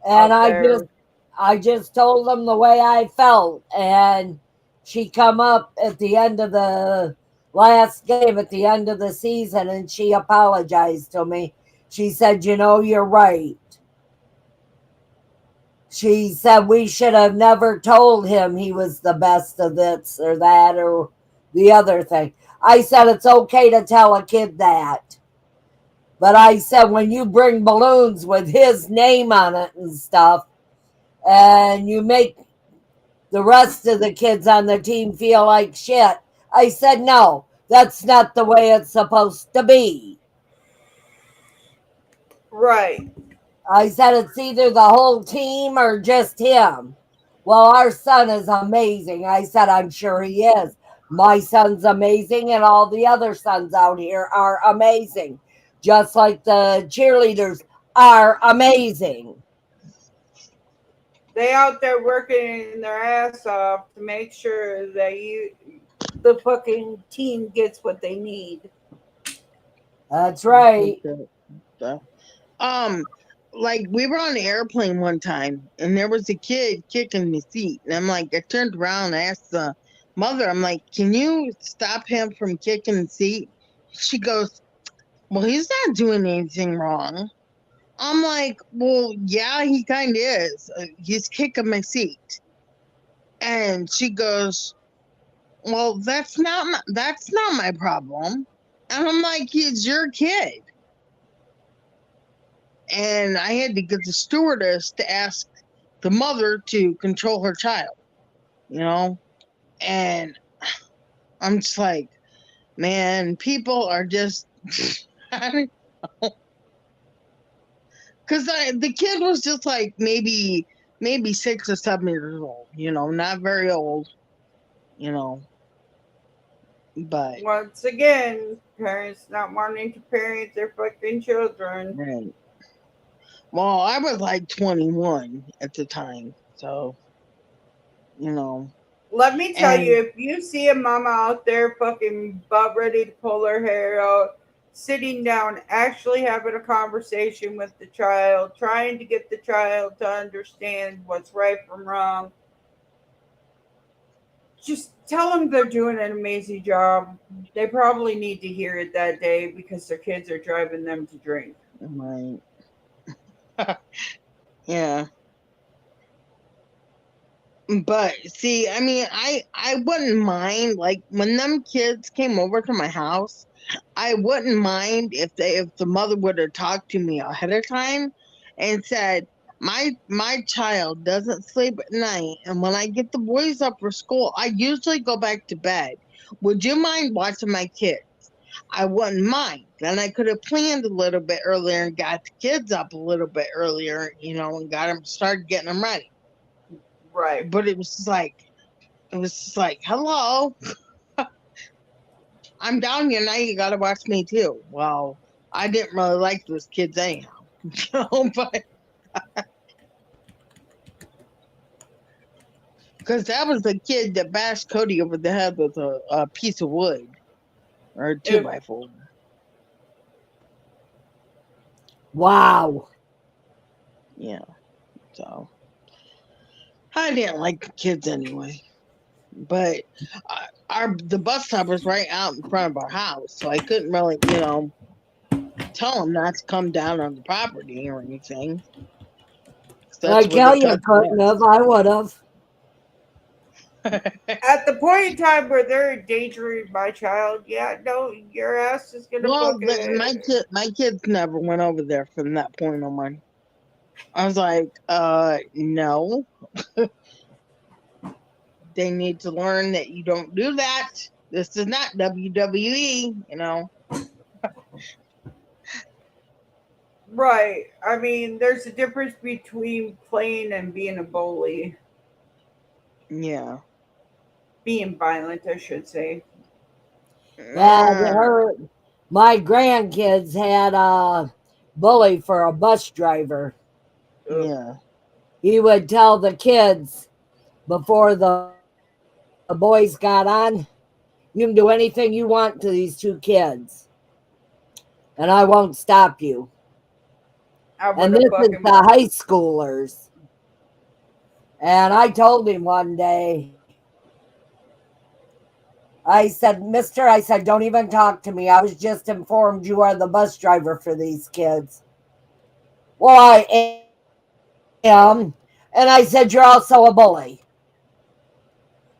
S3: And
S1: out
S3: I just
S1: there.
S3: I just told them the way I felt, and she come up at the end of the last game at the end of the season, and she apologized to me. She said, "You know, you're right." She said we should have never told him he was the best of this or that or the other thing. I said it's okay to tell a kid that. But I said when you bring balloons with his name on it and stuff, and you make the rest of the kids on the team feel like shit, I said, no, that's not the way it's supposed to be.
S1: Right.
S3: I said, it's either the whole team or just him. "Well, our son is amazing." I said, "I'm sure he is. My son's amazing, and all the other sons out here are amazing, just like the cheerleaders are amazing."
S1: They out there working their ass off to make sure that the fucking team gets what they need.
S3: That's
S2: That's what
S3: right.
S2: the- Um, like we were on an airplane one time, and there was a kid kicking the seat, and I'm like, I turned around and I asked the mother, I'm like, can you stop him from kicking the seat? She goes, well, he's not doing anything wrong. I'm like, well, yeah, he kind of is. He's kicking my seat. And she goes, well, that's not my problem. And I'm like, he's your kid. And I had to get the stewardess to ask the mother to control her child, you know? And I'm just like, man, people are just, because the kid was just like maybe 6 or 7 years old, not very old, you know, but
S1: Once again, parents not wanting to parent their fucking children.
S2: right. Well, I was like 21 at the time, so you know,
S1: Let me tell
S2: and
S1: you, if you see a mama out there fucking butt ready to pull her hair out, sitting down, actually having a conversation with the child, trying to get the child to understand what's right from wrong, just tell them they're doing an amazing job. They probably need to hear it that day because their kids are driving them to drink.
S2: right, yeah. But see, I mean, I wouldn't mind like when them kids came over to my house. I wouldn't mind if the mother would have talked to me ahead of time and said, my child doesn't sleep at night, and when I get the boys up for school, I usually go back to bed. Would you mind watching my kids? I wouldn't mind. Then I could have planned a little bit earlier and got the kids up a little bit earlier, and got them started getting them ready.
S1: Right.
S2: But it was just like, hello, I'm down here now. You gotta watch me too. Well, I didn't really like those kids anyhow, but because that was the kid that bashed Cody over the head with a piece of wood or a two
S1: If
S2: by four.
S3: Wow.
S2: Yeah, so I didn't like the kids anyway. But the bus stop was right out in front of our house, so I couldn't really, tell them not to come down on the property or anything. 'Cause that's
S3: I
S2: where they
S3: tell you,
S2: cut the
S3: couldn't have.
S2: grass.
S3: I would have.
S1: At the point in time where they're endangering my child, yeah, no, your ass is gonna
S2: Well,
S1: fucking
S2: my kids never went over there from that point on. I was like, no, they need to learn that you don't do that. This is not WWE.
S1: right. I mean, there's a difference between playing and being a bully,
S2: Yeah.
S1: being violent, I should say.
S3: Yeah,
S2: Uh,
S3: my grandkids had a bully for a bus driver.
S1: Ugh.
S2: yeah.
S3: He would tell the kids before the boys got on, you can do anything you want to these two kids, and I won't stop you.
S1: I
S3: And
S1: would
S3: this
S1: have
S3: is
S1: fucking.
S3: the high schoolers. And I told him one day, I said, Mister, I said, don't even talk to me. I was just informed you are the bus driver for these kids. Well, I am. And I said, you're also a bully.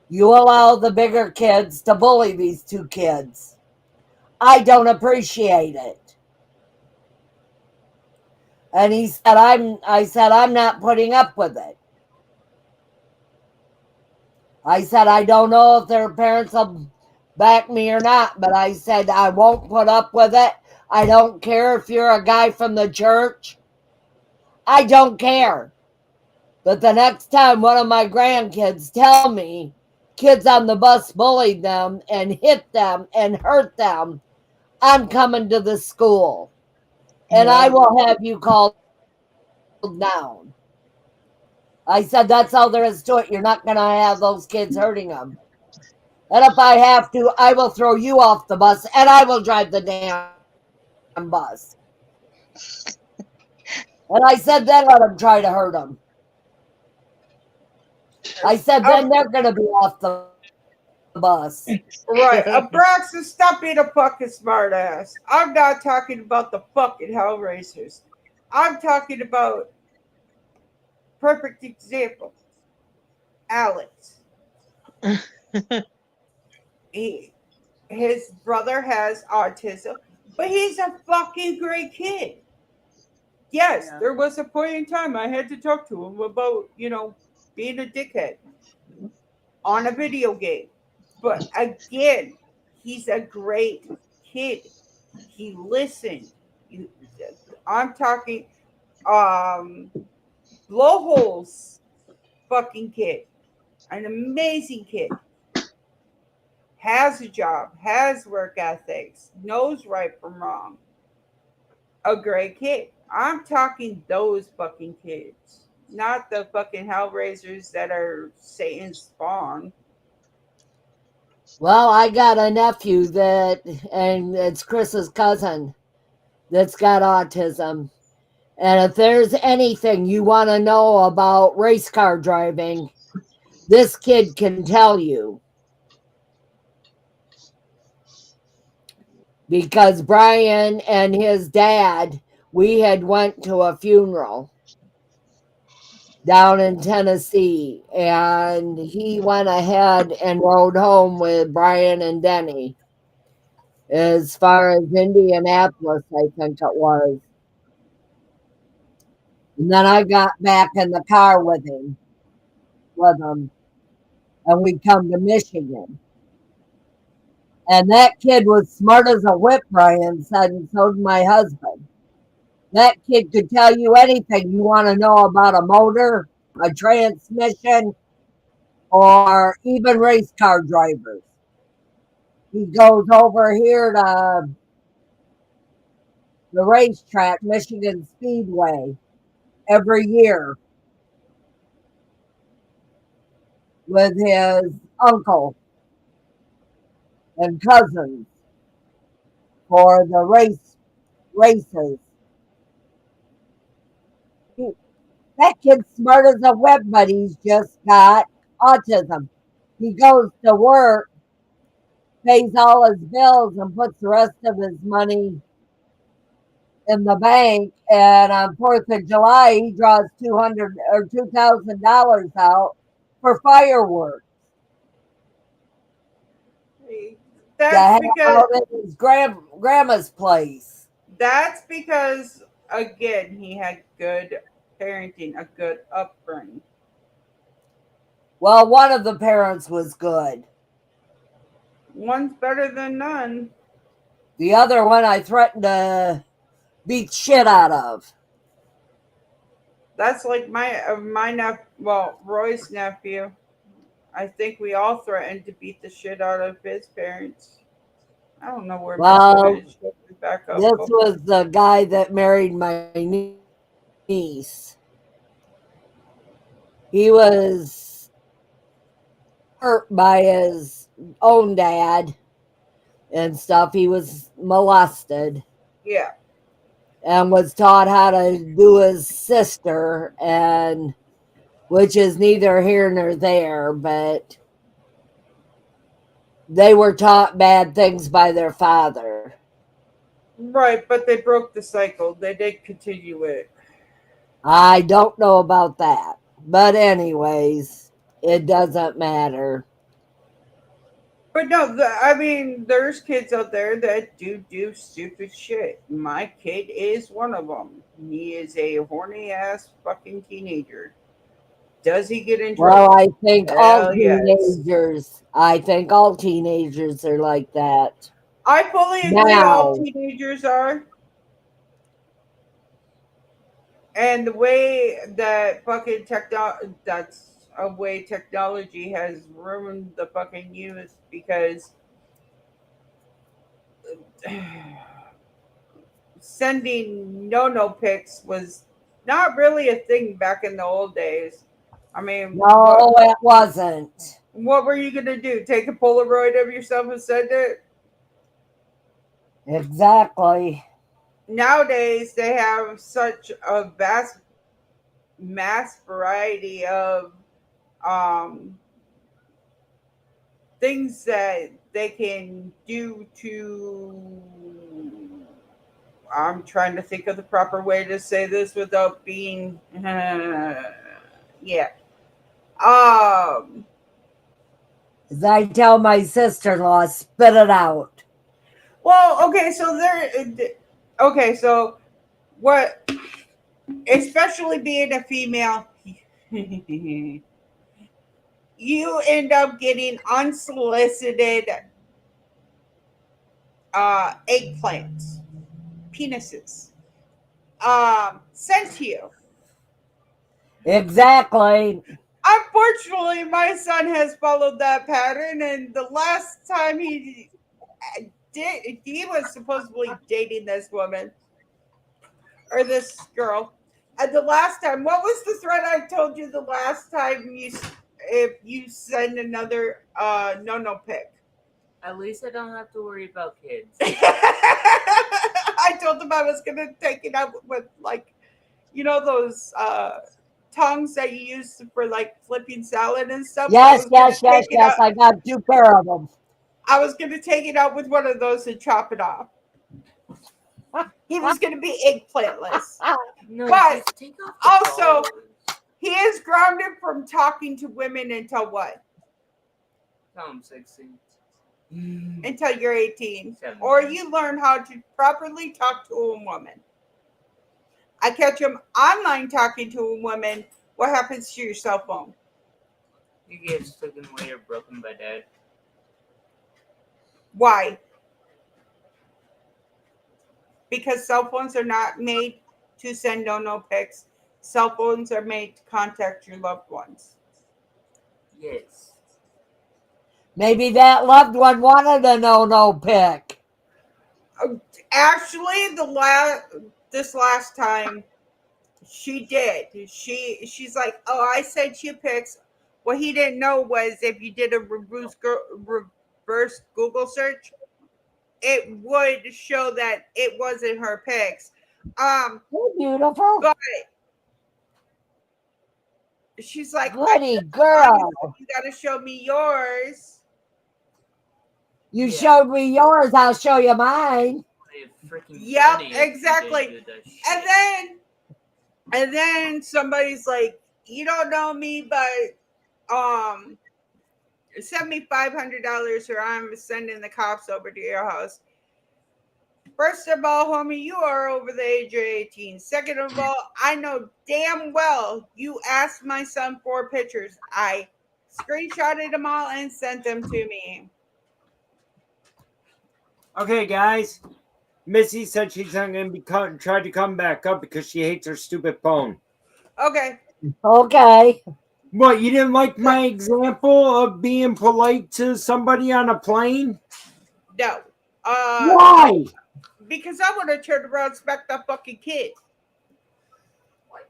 S3: You allow the bigger kids to bully these two kids. I don't appreciate it. And I said, I'm not putting up with it. I said, I don't know if their parents will back me or not, but I said, I won't put up with it. I don't care if you're a guy from the church. I don't care. But the next time one of my grandkids tell me kids on the bus bullied them and hit them and hurt them, I'm coming to the school and I
S2: Yep.
S3: will have you called down. I said, that's all there is to it. You're not going to have those kids hurting them. And if I have to, I will throw you off the bus and I will drive the damn bus. And I said, then let them try to hurt them. I said, then
S1: Um,
S3: they're going to be off the bus.
S1: right. Abraxas, stop being a fucking smartass. I'm not talking about the fucking Hellraisers. I'm talking about perfect example. Alex. He, his brother has autism, but he's a fucking great kid. Yes,
S2: Yeah.
S1: there was a point in time I had to talk to him about, being a dickhead on a video game. But again, he's a great kid. He listened. You- I'm talking um blowholes fucking kid. An amazing kid. Has a job, has work ethics, knows right from wrong. A great kid. I'm talking those fucking kids. Not the fucking hellraisers that are Satan's spawn.
S3: Well, I got a nephew and it's Chris's cousin that's got autism. And if there's anything you want to know about race car driving, this kid can tell you because Brian and his dad, we had went to a funeral down in Tennessee and he went ahead and rode home with Brian and Denny as far as Indianapolis, I think it was. And then I got back in the car with him, and we come to Michigan. And that kid was smart as a whip, Brian said, and so did my husband. That kid could tell you anything you want to know about a motor, a transmission, or even race car drivers. He goes over here to the racetrack, Michigan Speedway, every year with his uncle and cousins for the races. He, that kid's smart as a whip, but he's just got autism. He goes to work, pays all his bills, and puts the rest of his money in the bank. And on 4th of July, he draws $200 or $2,000 out for fireworks. to
S1: That's
S3: hang
S1: because
S3: out at his grandma's place.
S1: that's because again he had good parenting, a good upbringing.
S3: Well, one of the parents was good.
S1: One's better than none.
S3: The other one I threatened to beat shit out of.
S1: That's like well, Roy's nephew. I think we all threatened to beat the shit out of his parents. I don't know where my
S3: Well,
S1: footage is. Back up.
S3: this was the guy that married my niece. He was hurt by his own dad and stuff. He was molested
S1: Yeah.
S3: and was taught how to do his sister, and which is neither here nor there, but they were taught bad things by their father.
S1: Right, but they broke the cycle. They did continue it.
S3: I don't know about that. But, anyways, it doesn't matter.
S1: But no, I mean, there's kids out there that do stupid shit. My kid is one of them. He is a horny ass fucking teenager. Does he get in
S3: Well,
S1: trouble?
S3: I think all
S1: Hell yes.
S3: teenagers, I think all teenagers are like that.
S1: I fully agree. All
S3: Now,
S1: teenagers are, and the way that fucking that's a way technology has ruined the fucking youth because sending no pics was not really a thing back in the old days. I mean,
S3: no, it wasn't.
S1: what were you gonna do? Take a Polaroid of yourself and send it?
S3: Exactly.
S1: Nowadays, they have such a vast mass variety of um, things that they can do to. I'm trying to think of the proper way to say this without being. Yeah. Um.
S3: As I tell my sister in law, spit it out.
S1: Well, okay. So there. Okay. So what? Especially being a female, you end up getting unsolicited eggplants, penises, sent to you.
S3: Exactly.
S1: Unfortunately, my son has followed that pattern, and the last time he was supposedly dating this woman or this girl. And the last time, what was the threat I told you the last time if you send another no pic?
S4: At least I don't have to worry about kids.
S1: I told him I was gonna take it out with like, those tongs that you use for like flipping salad and stuff. I
S3: Yes,
S1: was gonna
S3: yes, yes,
S1: take it
S3: yes.
S1: out.
S3: I got two pair of them.
S1: I was gonna take it out with one of those and chop it off. He was gonna be eggplantless,
S4: No,
S1: but
S4: just take off the
S1: also
S4: balls.
S1: he is grounded from talking to women until what?
S4: Tell him 16.
S1: Until you're 18,
S4: 17.
S1: or you learn how to properly talk to a woman. I catch him online talking to a woman. What happens to your cell phone?
S4: You get taken away or broken by dad.
S1: Why? Because cell phones are not made to send no pics. Cell phones are made to contact your loved ones.
S4: Yes.
S3: Maybe that loved one wanted a no pick.
S1: Actually, this last time she did. She's like, oh, I sent you pics. What he didn't know was if you did a reverse Google search, it would show that it wasn't her pics.
S3: You're beautiful.
S1: But she's like, I
S3: Goody
S1: said, honey,
S3: girl.
S1: you gotta show me yours.
S3: You
S4: Yeah.
S3: showed me yours, I'll show you mine.
S4: A freaking
S1: Yep,
S4: penny if you
S1: exactly.
S4: didn't do that shit.
S1: And then somebody's like, you don't know me, but um send me $500 or I'm sending the cops over to your house. First of all, homie, you are over the age of 18. Second of all, I know damn well you asked my son for pictures. I screenshotted them all and sent them to me.
S5: Okay, guys. Missy said she's not going to be tried to come back up because she hates her stupid phone.
S1: Okay.
S3: Okay.
S5: What, you didn't like my example of being polite to somebody on a plane?
S1: No.
S5: Why?
S1: Because I would have turned around and smacked that fucking kid.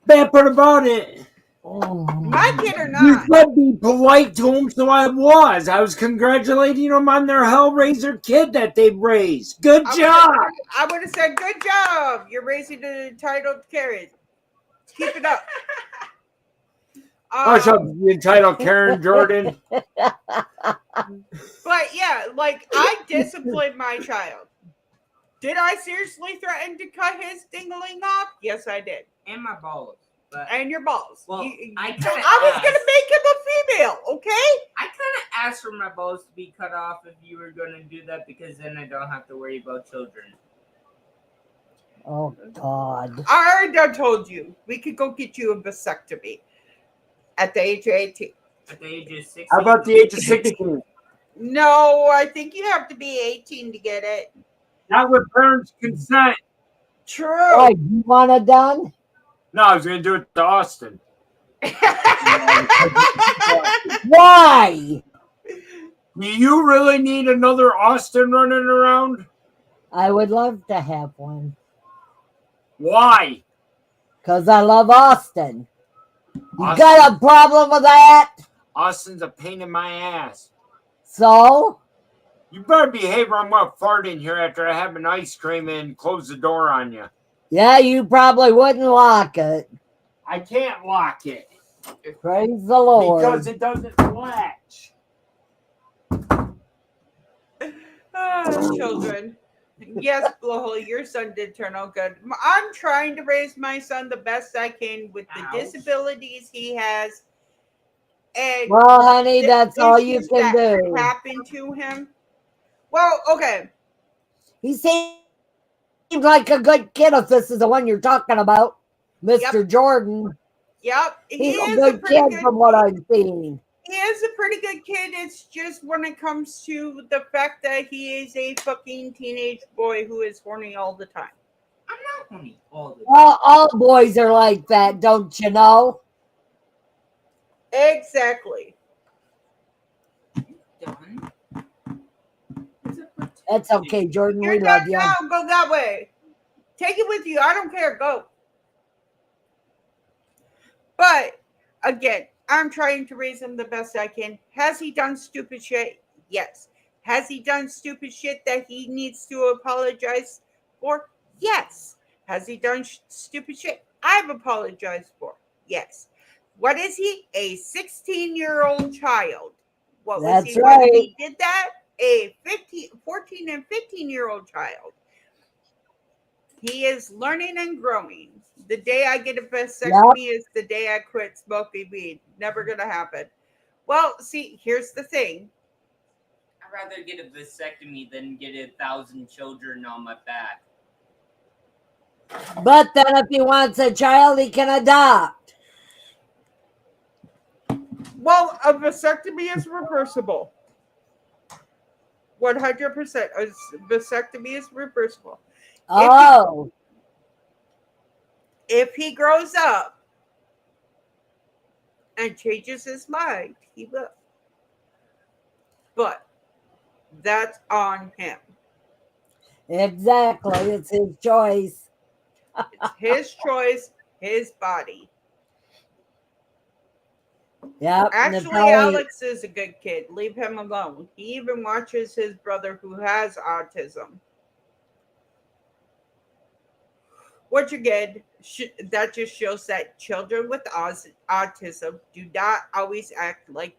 S5: Bad part about it.
S1: My kid or
S5: You
S1: not.
S5: said be polite to them, so I was. I was congratulating them on their Hellraiser kid that they raised. Good job.
S1: I would have said, good job. You're raising the entitled Karen. Keep it up.
S5: Hush up, you entitled Karen Jordan.
S1: But yeah, like I disciplined my child. Did I seriously threaten to cut his dingling off? Yes, I did.
S4: And my balls. But
S1: And your balls.
S4: Well, I
S1: was
S4: kinda
S1: gonna make him a female, okay?
S4: I kind of asked for my balls to be cut off if you were going to do that because then I don't have to worry about children.
S3: Oh God.
S1: I already done told you we could go get you a vasectomy at the age of 18.
S4: At the age of 16.
S5: How about the age of 16?
S1: No, I think you have to be 18 to get it.
S5: Not with parents' consent.
S1: True.
S3: Oh, you want it done?
S5: No, I was going to do it to Austin.
S3: Why?
S5: Do you really need another Austin running around?
S3: I would love to have one.
S5: Why?
S3: Because I love Austin. You
S5: Austin-
S3: got a problem with that?
S5: Austin's a pain in my ass.
S3: So?
S5: You better behave or I'm going to fart in here after I have an ice cream and close the door on you.
S3: Yeah, you probably wouldn't lock it.
S5: I can't lock it.
S3: Praise the Lord.
S5: Because it doesn't latch.
S1: Children. Yes, Blowhole, your son did turn out good. I'm trying to raise my son the best I can with the disabilities he has. And
S3: Well, honey,
S1: the
S3: that's all you
S1: issues
S3: can
S1: that
S3: do.
S1: happened to him. Well, okay.
S3: He seems like a good kid if this is the one you're talking about. Mr. Jordan.
S1: Yep.
S3: He's a
S1: is
S3: good
S1: pretty
S3: kid from what I've seen.
S1: He is a pretty good kid. It's just when it comes to the fact that he is a fucking teenage boy who is horny all the time.
S4: I'm not horny all the time.
S3: All boys are like that, don't you know?
S1: Exactly.
S4: Done.
S3: That's okay, Jordan.
S1: You're
S3: We love
S1: done
S3: you.
S1: now. Go that way. Take it with you. I don't care. Go. But again, I'm trying to raise him the best I can. Has he done stupid shit? Yes. Has he done stupid shit that he needs to apologize for? Yes. Has he done stupid shit I've apologized for? Yes. What is he? A 16-year-old child. What was
S3: That's
S1: he
S3: right.
S1: when he did that? A 14 and 15-year-old child. He is learning and growing. The day I get a vasectomy is the day I quit smoking weed. Never gonna happen. Well, see, here's the thing.
S4: I'd rather get a vasectomy than get 1,000 children on my back.
S3: But then if he wants a child, he can adopt.
S1: Well, a vasectomy is reversible. 100%. A vasectomy is reversible.
S3: Oh.
S1: If he grows up and changes his mind, he will. But that's on him.
S3: Exactly. It's his choice.
S1: It's his choice, his body.
S3: Yep.
S1: Actually, Alex is a good kid. Leave him alone. He even watches his brother who has autism. Which again, that just shows that children with autism do not always act like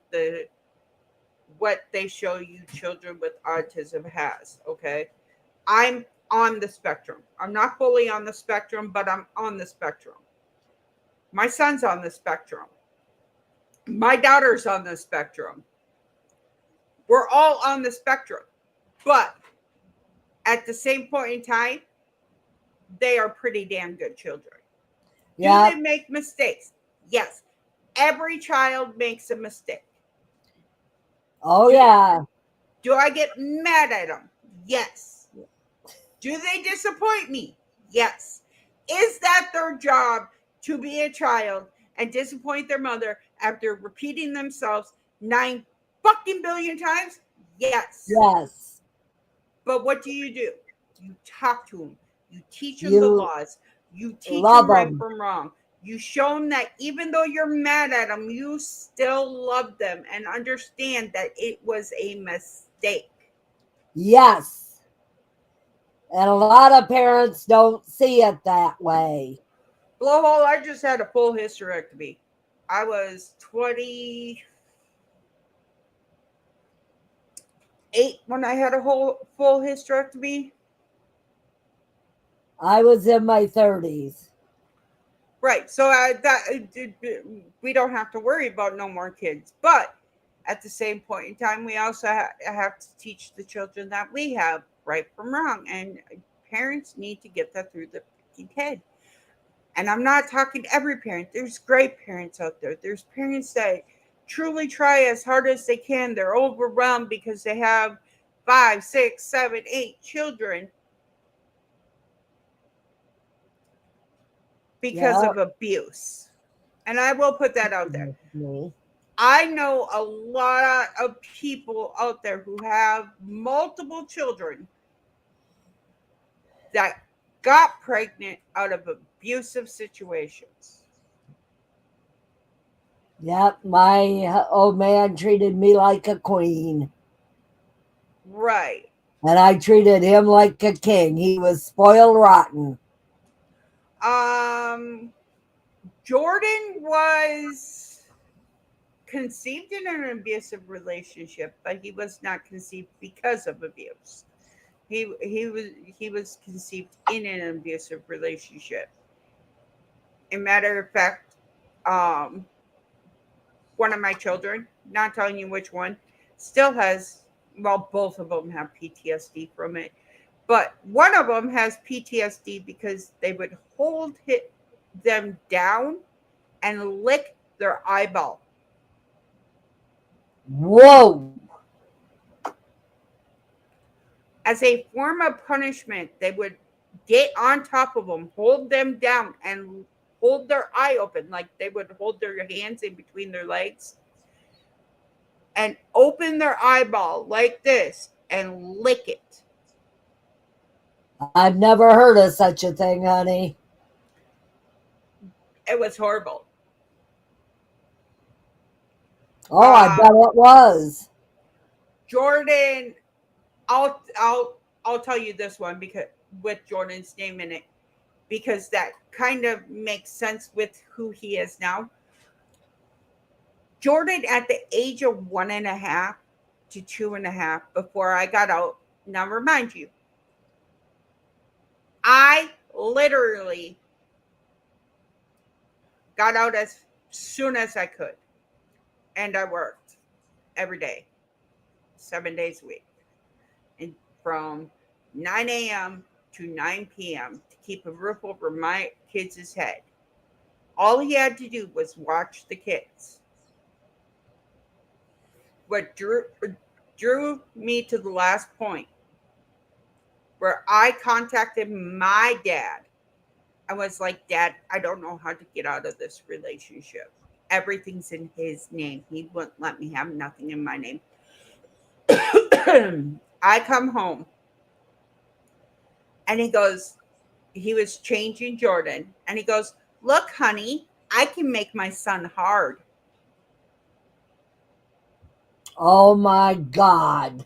S1: what they show you children with autism has. Okay, I'm on the spectrum. I'm not fully on the spectrum, but I'm on the spectrum. My son's on the spectrum. My daughter's on the spectrum. We're all on the spectrum. But at the same point in time, they are pretty damn good children. Do they
S3: Yep.
S1: make mistakes? Yes. Every child makes a mistake.
S3: Oh,
S1: Do,
S3: yeah.
S1: do I get mad at them? Yes. Do they disappoint me? Yes. Is that their job to be a child and disappoint their mother after repeating themselves 9 fucking billion times? Yes.
S3: Yes.
S1: But what do? You talk to them. You teach them the
S3: You
S1: laws. You teach
S3: love
S1: them right
S3: them.
S1: from wrong. You show them that even though you're mad at them, you still love them and understand that it was a mistake.
S3: Yes. And a lot of parents don't see it that way.
S1: Blowhole, I just had a full hysterectomy. I was 28 when I had a whole full hysterectomy.
S3: I was in my 30s.
S1: Right. So we don't have to worry about no more kids. But at the same point in time, we also have to teach the children that we have right from wrong. And parents need to get that through the fucking head. And I'm not talking to every parent. There's great parents out there. There's parents that truly try as hard as they can. They're overwhelmed because they have 5, 6, 7, 8 children because
S3: Yep.
S1: of abuse. And I will put that out there.
S3: Me.
S1: I know a lot of people out there who have multiple children that got pregnant out of abusive situations.
S3: Yep. My old man treated me like a queen.
S1: Right.
S3: And I treated him like a king. He was spoiled rotten.
S1: Um, Jordan was conceived in an abusive relationship, but he was not conceived because of abuse. He was conceived in an abusive relationship. A matter of fact, um, one of my children, not telling you which one, still has, well, both of them have PTSD from it. But one of them has PTSD because they would them down and lick their eyeball.
S3: Whoa.
S1: As a form of punishment, they would get on top of them, hold them down, and hold their eye open, like they would hold their hands in between their legs and open their eyeball like this and lick it.
S3: I've never heard of such a thing, honey.
S1: It was horrible.
S3: Oh, I
S1: Uh,
S3: bet it was.
S1: Jordan, I'll tell you this one because with Jordan's name in it because that kind of makes sense with who he is now. Jordan, at the age of 1.5 to 2.5, before I got out. Now, remind you, I literally got out as soon as I could, and I worked every day, 7 days a week, and from 9 a.m. to 9 p.m. to keep a roof over my kids' head. All he had to do was watch the kids. What drew me to the last point where I contacted my dad. I was like, Dad, I don't know how to get out of this relationship. Everything's in his name. He wouldn't let me have nothing in my name. I come home and he was changing Jordan. And he goes, Look, honey, I can make my son hard.
S3: Oh my God.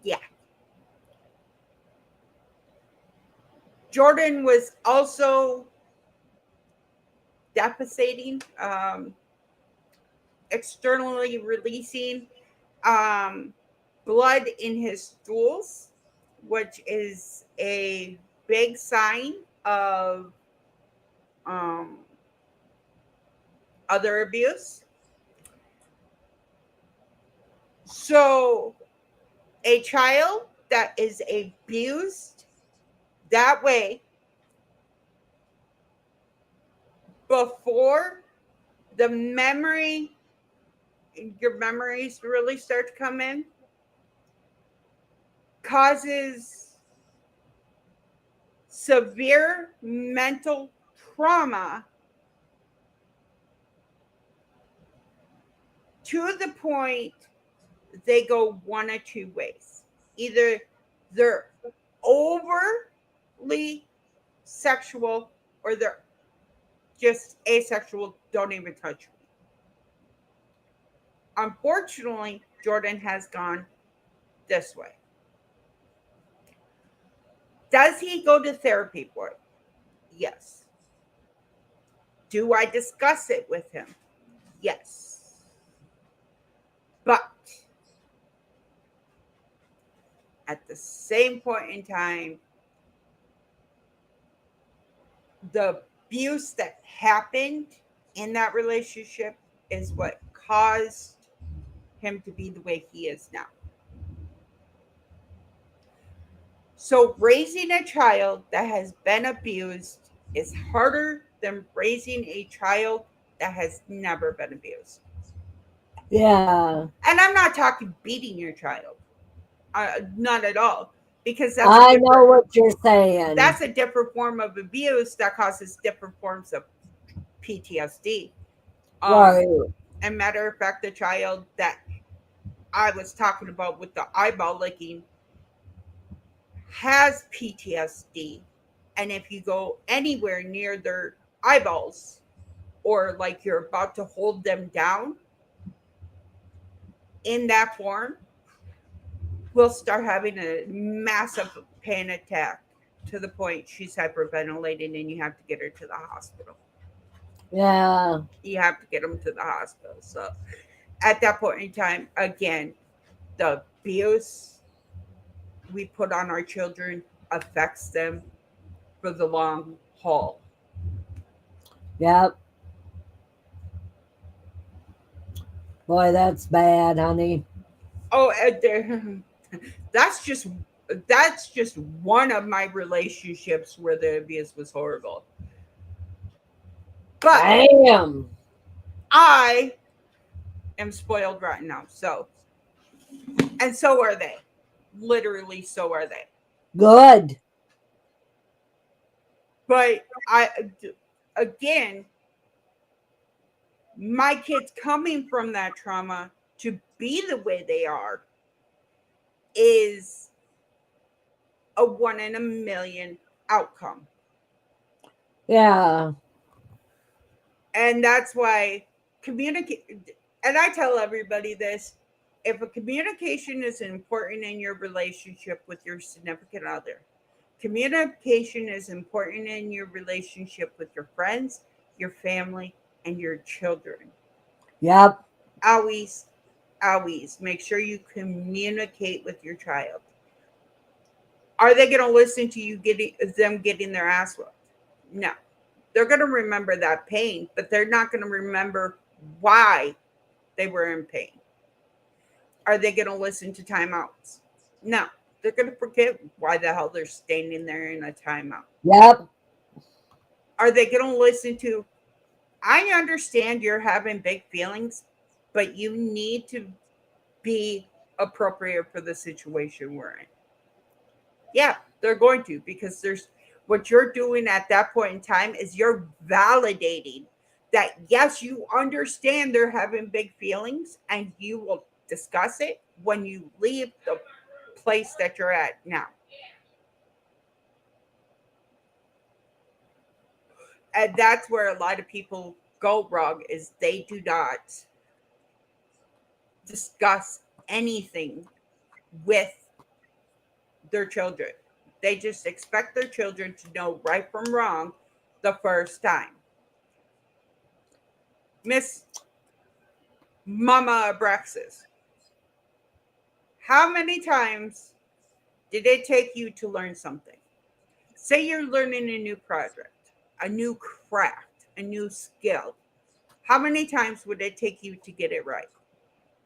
S1: Yeah. Jordan was also deficitating, externally releasing um, blood in his stools, which is a big sign of um, other abuse. So, a child that is abused that way before the memory, your memories really start to come in, causes severe mental trauma to the point they go one of two ways. Either they're overly sexual or they're just asexual, don't even touch me. Unfortunately, Jordan has gone this way. Does he go to therapy for it? Yes. Do I discuss it with him? Yes. But at the same point in time, the abuse that happened in that relationship is what caused him to be the way he is now. So, raising a child that has been abused is harder than raising a child that has never been abused.
S3: Yeah.
S1: And I'm not talking beating your child, not at all, because
S3: I know what you're saying.
S1: that's a different form of abuse that causes different forms of PTSD. Um,
S3: Right.
S1: and matter of fact, the child that I was talking about with the eyeball licking has PTSD. And if you go anywhere near their eyeballs or like you're about to hold them down in that form, will start having a massive panic attack to the point she's hyperventilating and you have to get her to the hospital.
S3: Yeah.
S1: You have to get them to the hospital. So at that point in time, again, the abuse we put on our children affects them for the long haul.
S3: Yep. Boy, that's bad, honey.
S1: Oh, that's just that's just one of my relationships where the abuse was horrible. But
S3: Damn.
S1: I am spoiled right now. So, and so are they. Literally, so are they.
S3: Good.
S1: But again, my kids coming from that trauma to be the way they are is a one in a million outcome.
S3: Yeah.
S1: And that's why communicate. And I tell everybody this: if a communication is important in your relationship with your significant other, communication is important in your relationship with your friends, your family, and your children.
S3: Yep.
S1: Always, always make sure you communicate with your child. Are they going to listen to you getting their ass whooped? No. They're going to remember that pain, but they're not going to remember why they were in pain. Are they going to listen to timeouts? No. They're going to forget why the hell they're standing there in a timeout.
S3: Yep.
S1: Are they going to listen to, I understand you're having big feelings, but you need to be appropriate for the situation we're in? Yeah, they're going to, because there's what you're doing at that point in time is you're validating that yes, you understand they're having big feelings and you will discuss it when you leave the place that you're at now. And that's where a lot of people go wrong is they do not discuss anything with their children. They just expect their children to know right from wrong the first time. Miss Mama Abraxas, how many times did it take you to learn something? Say you're learning a new project, a new craft, a new skill. How many times would it take you to get it right?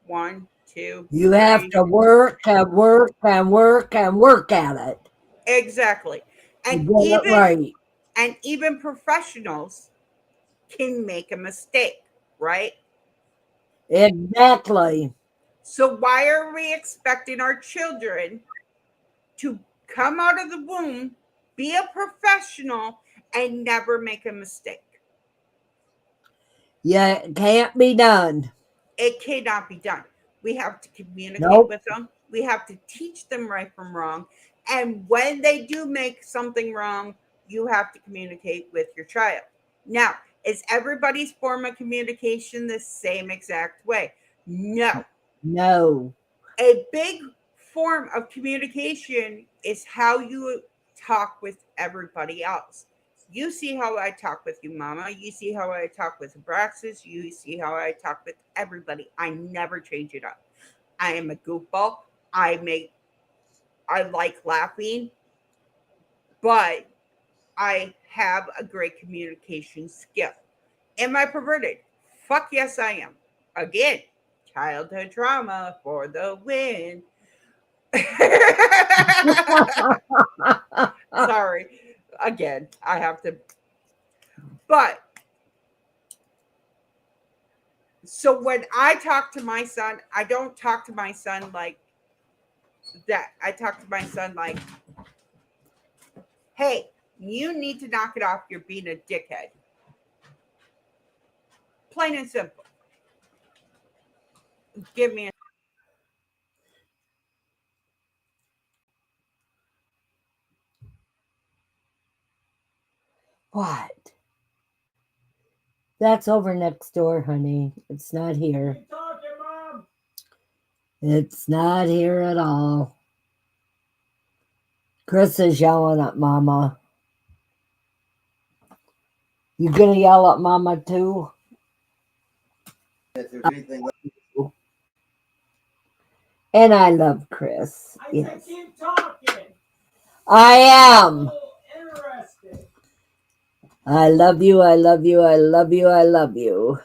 S1: One, 2,
S3: You have
S1: 3.
S3: to work and work and work and work at it
S1: Exactly.
S3: to
S1: And
S3: get it
S1: even
S3: right.
S1: and even professionals can make a mistake, right?
S3: Exactly.
S1: So why are we expecting our children to come out of the womb, be a professional, and never make a mistake?
S3: Yeah, it can't be done.
S1: It cannot be done. We have to communicate
S3: Nope.
S1: with them. We have to teach them right from wrong. And when they do make something wrong, you have to communicate with your child. Now, is everybody's form of communication the same exact way? No.
S3: No.
S1: A big form of communication is how you talk with everybody else. You see how I talk with you, Mama. You see how I talk with Abraxas. You see how I talk with everybody. I never change it up. I am a goofball. I like laughing, but I have a great communication skill. Am I perverted? Fuck yes, I am. Again, childhood trauma for the win. Sorry. Again, I have to. But so when I talk to my son, I don't talk to my son like that. I talk to my son like, hey, you need to knock it off. You're being a dickhead. Plain and simple. Give me a.
S3: What? That's over next door, honey. It's not here.
S5: Keep talking, Mom.
S3: It's not here at all. Chris is yelling at Mama. You gonna yell at Mama too?
S6: If there's anything
S3: And I love Chris.
S5: I
S3: Yes.
S5: said keep talking.
S3: I am.
S5: So interesting.
S3: I love you. I love you. I love you. I love you.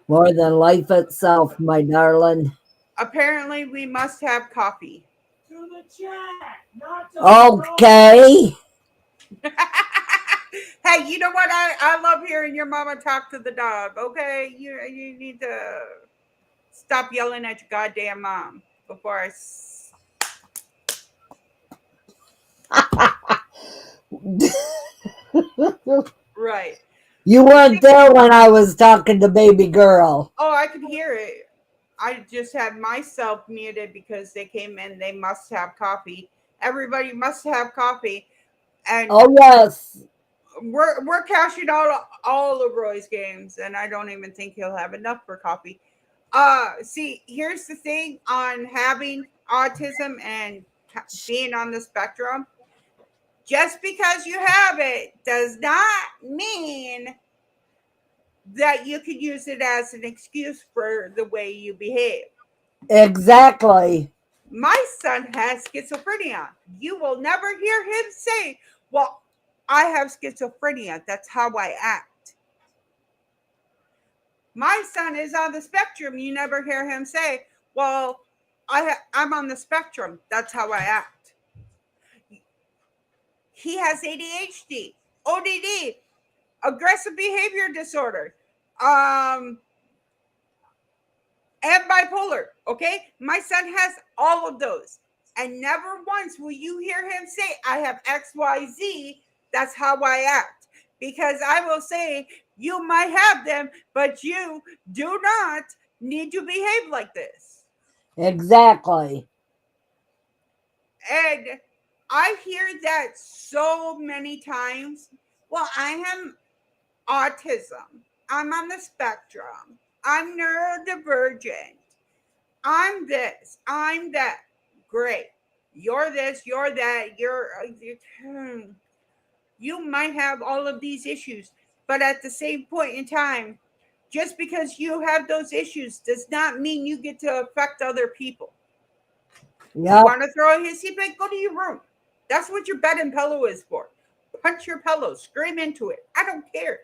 S3: More than life itself, my darling.
S1: Apparently, we must have coffee.
S5: To the chat, not to the
S3: Okay.
S1: Hey, you know what? I love hearing your mama talk to the dog. Okay, you need to stop yelling at your goddamn mom before right.
S3: You weren't there when I was talking to baby girl.
S1: Oh, I could hear it. I just had myself muted because they came in. They must have coffee. Everybody must have coffee, and
S3: Oh, yes.
S1: we're cashing out all of Roy's games, and I don't even think he'll have enough for coffee. See, here's the thing on having autism and being on the spectrum. Just because you have it does not mean that you can use it as an excuse for the way you behave.
S3: Exactly.
S1: My son has schizophrenia. You will never hear him say, well, I have schizophrenia. That's how I act. My son is on the spectrum. You never hear him say, well, I'm on the spectrum. That's how I act. He has ADHD, ODD, aggressive behavior disorder, and bipolar. Okay. My son has all of those. And never once will you hear him say, I have XYZ. That's how I act. Because I will say, you might have them, but you do not need to behave like this.
S3: Exactly.
S1: And I hear that so many times. Well, I have autism. I'm on the spectrum. I'm neurodivergent. I'm this. I'm that. Great. You're this. You're that. You might have all of these issues, but at the same point in time, just because you have those issues does not mean you get to affect other people. You
S3: Yep.
S1: want to throw a hissy fit? Go to your room. That's what your bed and pillow is for. Punch your pillow, scream into it. I don't care.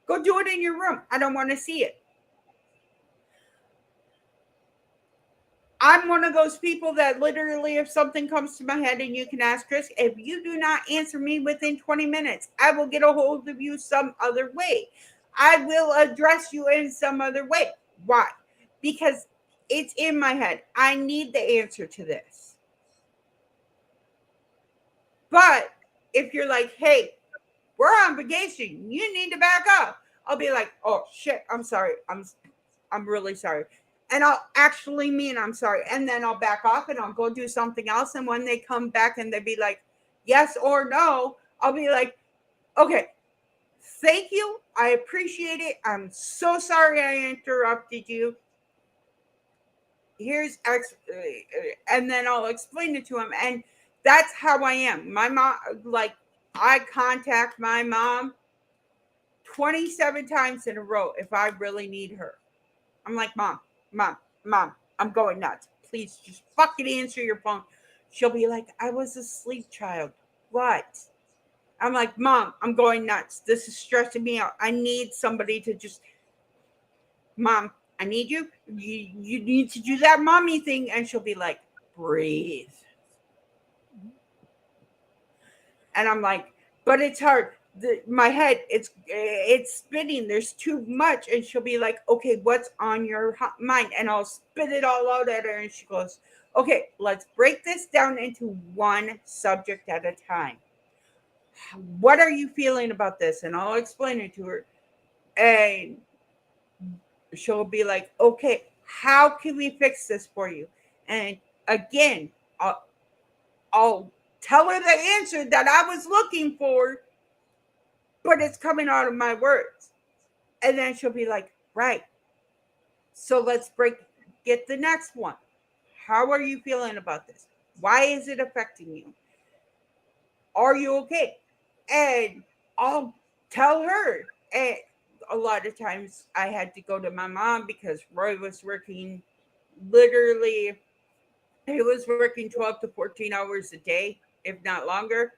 S1: Go do it in your room. I don't want to see it. I'm one of those people that literally, if something comes to my head and you can ask Chris, if you do not answer me within 20 minutes, I will get a hold of you some other way. I will address you in some other way. Why? Because it's in my head. I need the answer to this. But if you're like, hey, we're on vacation, you need to back up, I'll be like, oh shit, I'm sorry. I'm really sorry. And I'll actually mean I'm sorry. And then I'll back off and I'll go do something else. And when they come back and they be like, yes or no, I'll be like, okay, thank you. I appreciate it. I'm so sorry I interrupted you. And then I'll explain it to him. And that's how I am. My mom, like, I contact my mom 27 times in a row if I really need her. I'm like, mom, I'm going nuts. Please just fucking answer your phone. She'll be like, I was asleep, child. What? I'm like, Mom, I'm going nuts. This is stressing me out. I need somebody to just, Mom, I need you. You need to do that mommy thing. And she'll be like, breathe. And I'm like, but it's hard. My head, it's spinning. There's too much. And she'll be like, okay, what's on your mind? And I'll spit it all out at her. And she goes, okay, let's break this down into one subject at a time. What are you feeling about this? And I'll explain it to her. And she'll be like, okay, how can we fix this for you? And again, I'll tell her the answer that I was looking for, but it's coming out of my words. And then she'll be like, right. So let's get the next one. How are you feeling about this? Why is it affecting you? Are you okay? And I'll tell her. And a lot of times I had to go to my mom because Roy was working literally, he was working 12 to 14 hours a day, if not longer.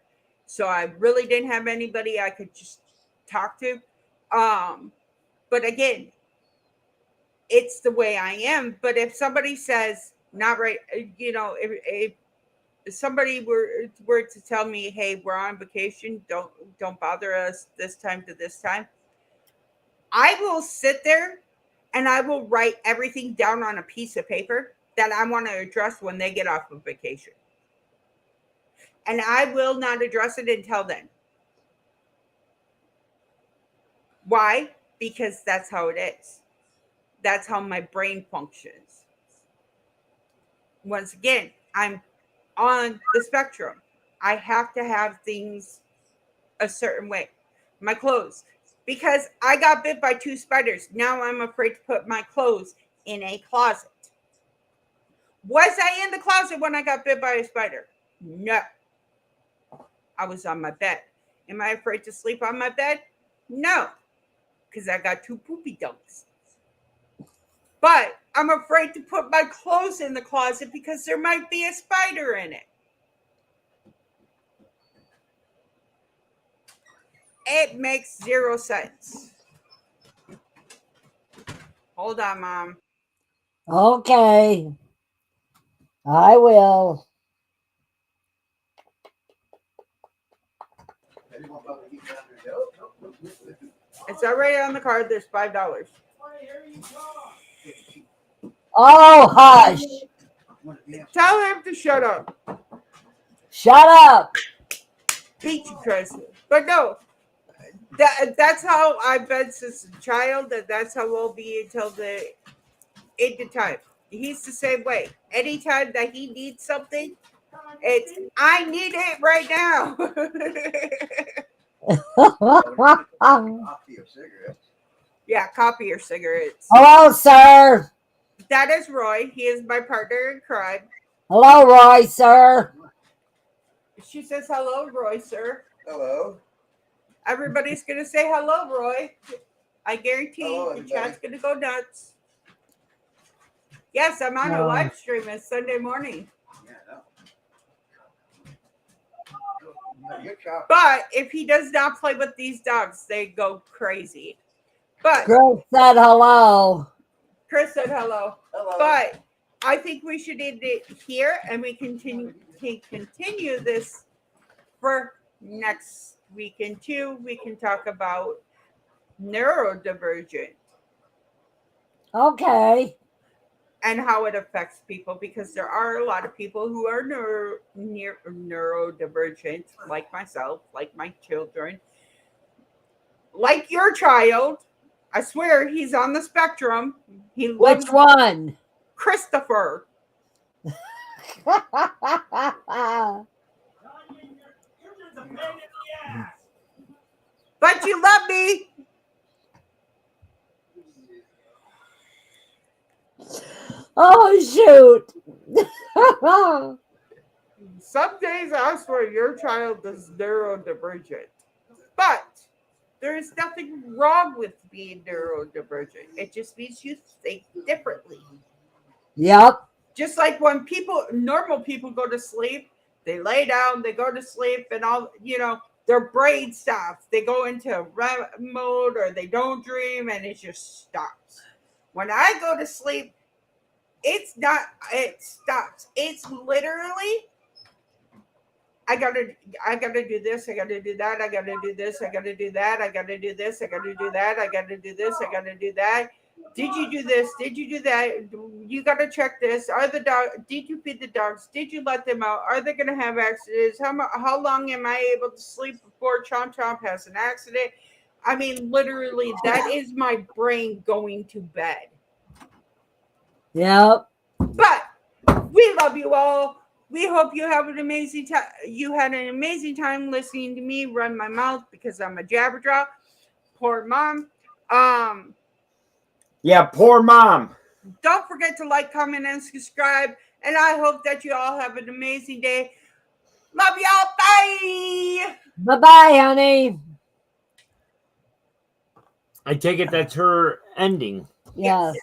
S1: So I really didn't have anybody I could just talk to. But again, it's the way I am. But if somebody says, not right, if somebody were to tell me, hey, we're on vacation, don't bother us this time to this time, I will sit there and I will write everything down on a piece of paper that I want to address when they get off of vacation. And I will not address it until then. Why? Because that's how it is. That's how my brain functions. Once again, I'm on the spectrum. I have to have things a certain way. My clothes. Because I got bit by 2 spiders. Now I'm afraid to put my clothes in a closet. Was I in the closet when I got bit by a spider? No. I was on my bed. Am I afraid to sleep on my bed? No. Because I got 2 poopy dunks. But I'm afraid to put my clothes in the closet because there might be a spider in it. It makes 0 sense. Hold on, Mom.
S3: Okay. I will.
S1: It's already on the card. There's $5.
S3: Oh, hush.
S1: Tell him to shut up.
S3: Shut up.
S1: Peachy Chris. But no, that's how I've been since a child, and that's how we'll be until the end of time. He's the same way. Anytime that he needs something, it's I need it right now.
S6: Coffee or cigarettes.
S1: Yeah, coffee or cigarettes.
S3: Hello, sir.
S1: That is Roy. He is my partner in crime.
S3: Hello, Roy, sir.
S1: She says hello, Roy, sir.
S6: Hello.
S1: Everybody's gonna say hello, Roy. I guarantee
S6: Hello,
S1: the
S6: everybody.
S1: chat's gonna go nuts. Yes, I'm on a live stream. It's Sunday morning.
S6: Yeah, no. You're chopping.
S1: But if he does not play with these dogs, they go crazy. But
S3: Chris said hello.
S1: Chris said hello.
S6: Hello.
S1: But I think we should end it here, and we continue this for next weekend too. We can talk about neurodivergent
S3: Okay.
S1: and how it affects people, because there are a lot of people who are neurodivergent, like myself, like my children, like your child. I swear he's on the spectrum. He
S3: Which
S1: loves
S3: one?
S1: Christopher. But you love me.
S3: Oh, shoot.
S1: Some days I swear your child is neurodivergent. But there is nothing wrong with being neurodivergent. It just means you think differently.
S3: Yep.
S1: Just like when normal people go to sleep, they lay down, they go to sleep, and their brain stops. They go into REM mode, or they don't dream, and it just stops. When I go to sleep, it stops. It's literally, I gotta do this, I gotta do that, I gotta do this, I gotta do that, I gotta do this, I gotta do that, I gotta do this, I gotta do that. Did you do this? Did you do that? You gotta check this. Did you feed the dogs? Did you let them out? Are they gonna have accidents? How long am I able to sleep before Chomp Chomp has an accident? I mean, literally, that is my brain going to bed.
S3: Yep.
S1: But we love you all. We hope you have an amazing time. You had an amazing time listening to me run my mouth because I'm a jabberjaw. Poor mom.
S5: Yeah, poor mom.
S1: Don't forget to like, comment, and subscribe. And I hope that you all have an amazing day. Love y'all. Bye.
S3: Bye-bye, honey.
S5: I take it that's her ending.
S3: Yes.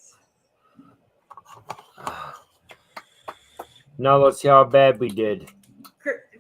S5: Now let's see how bad we did.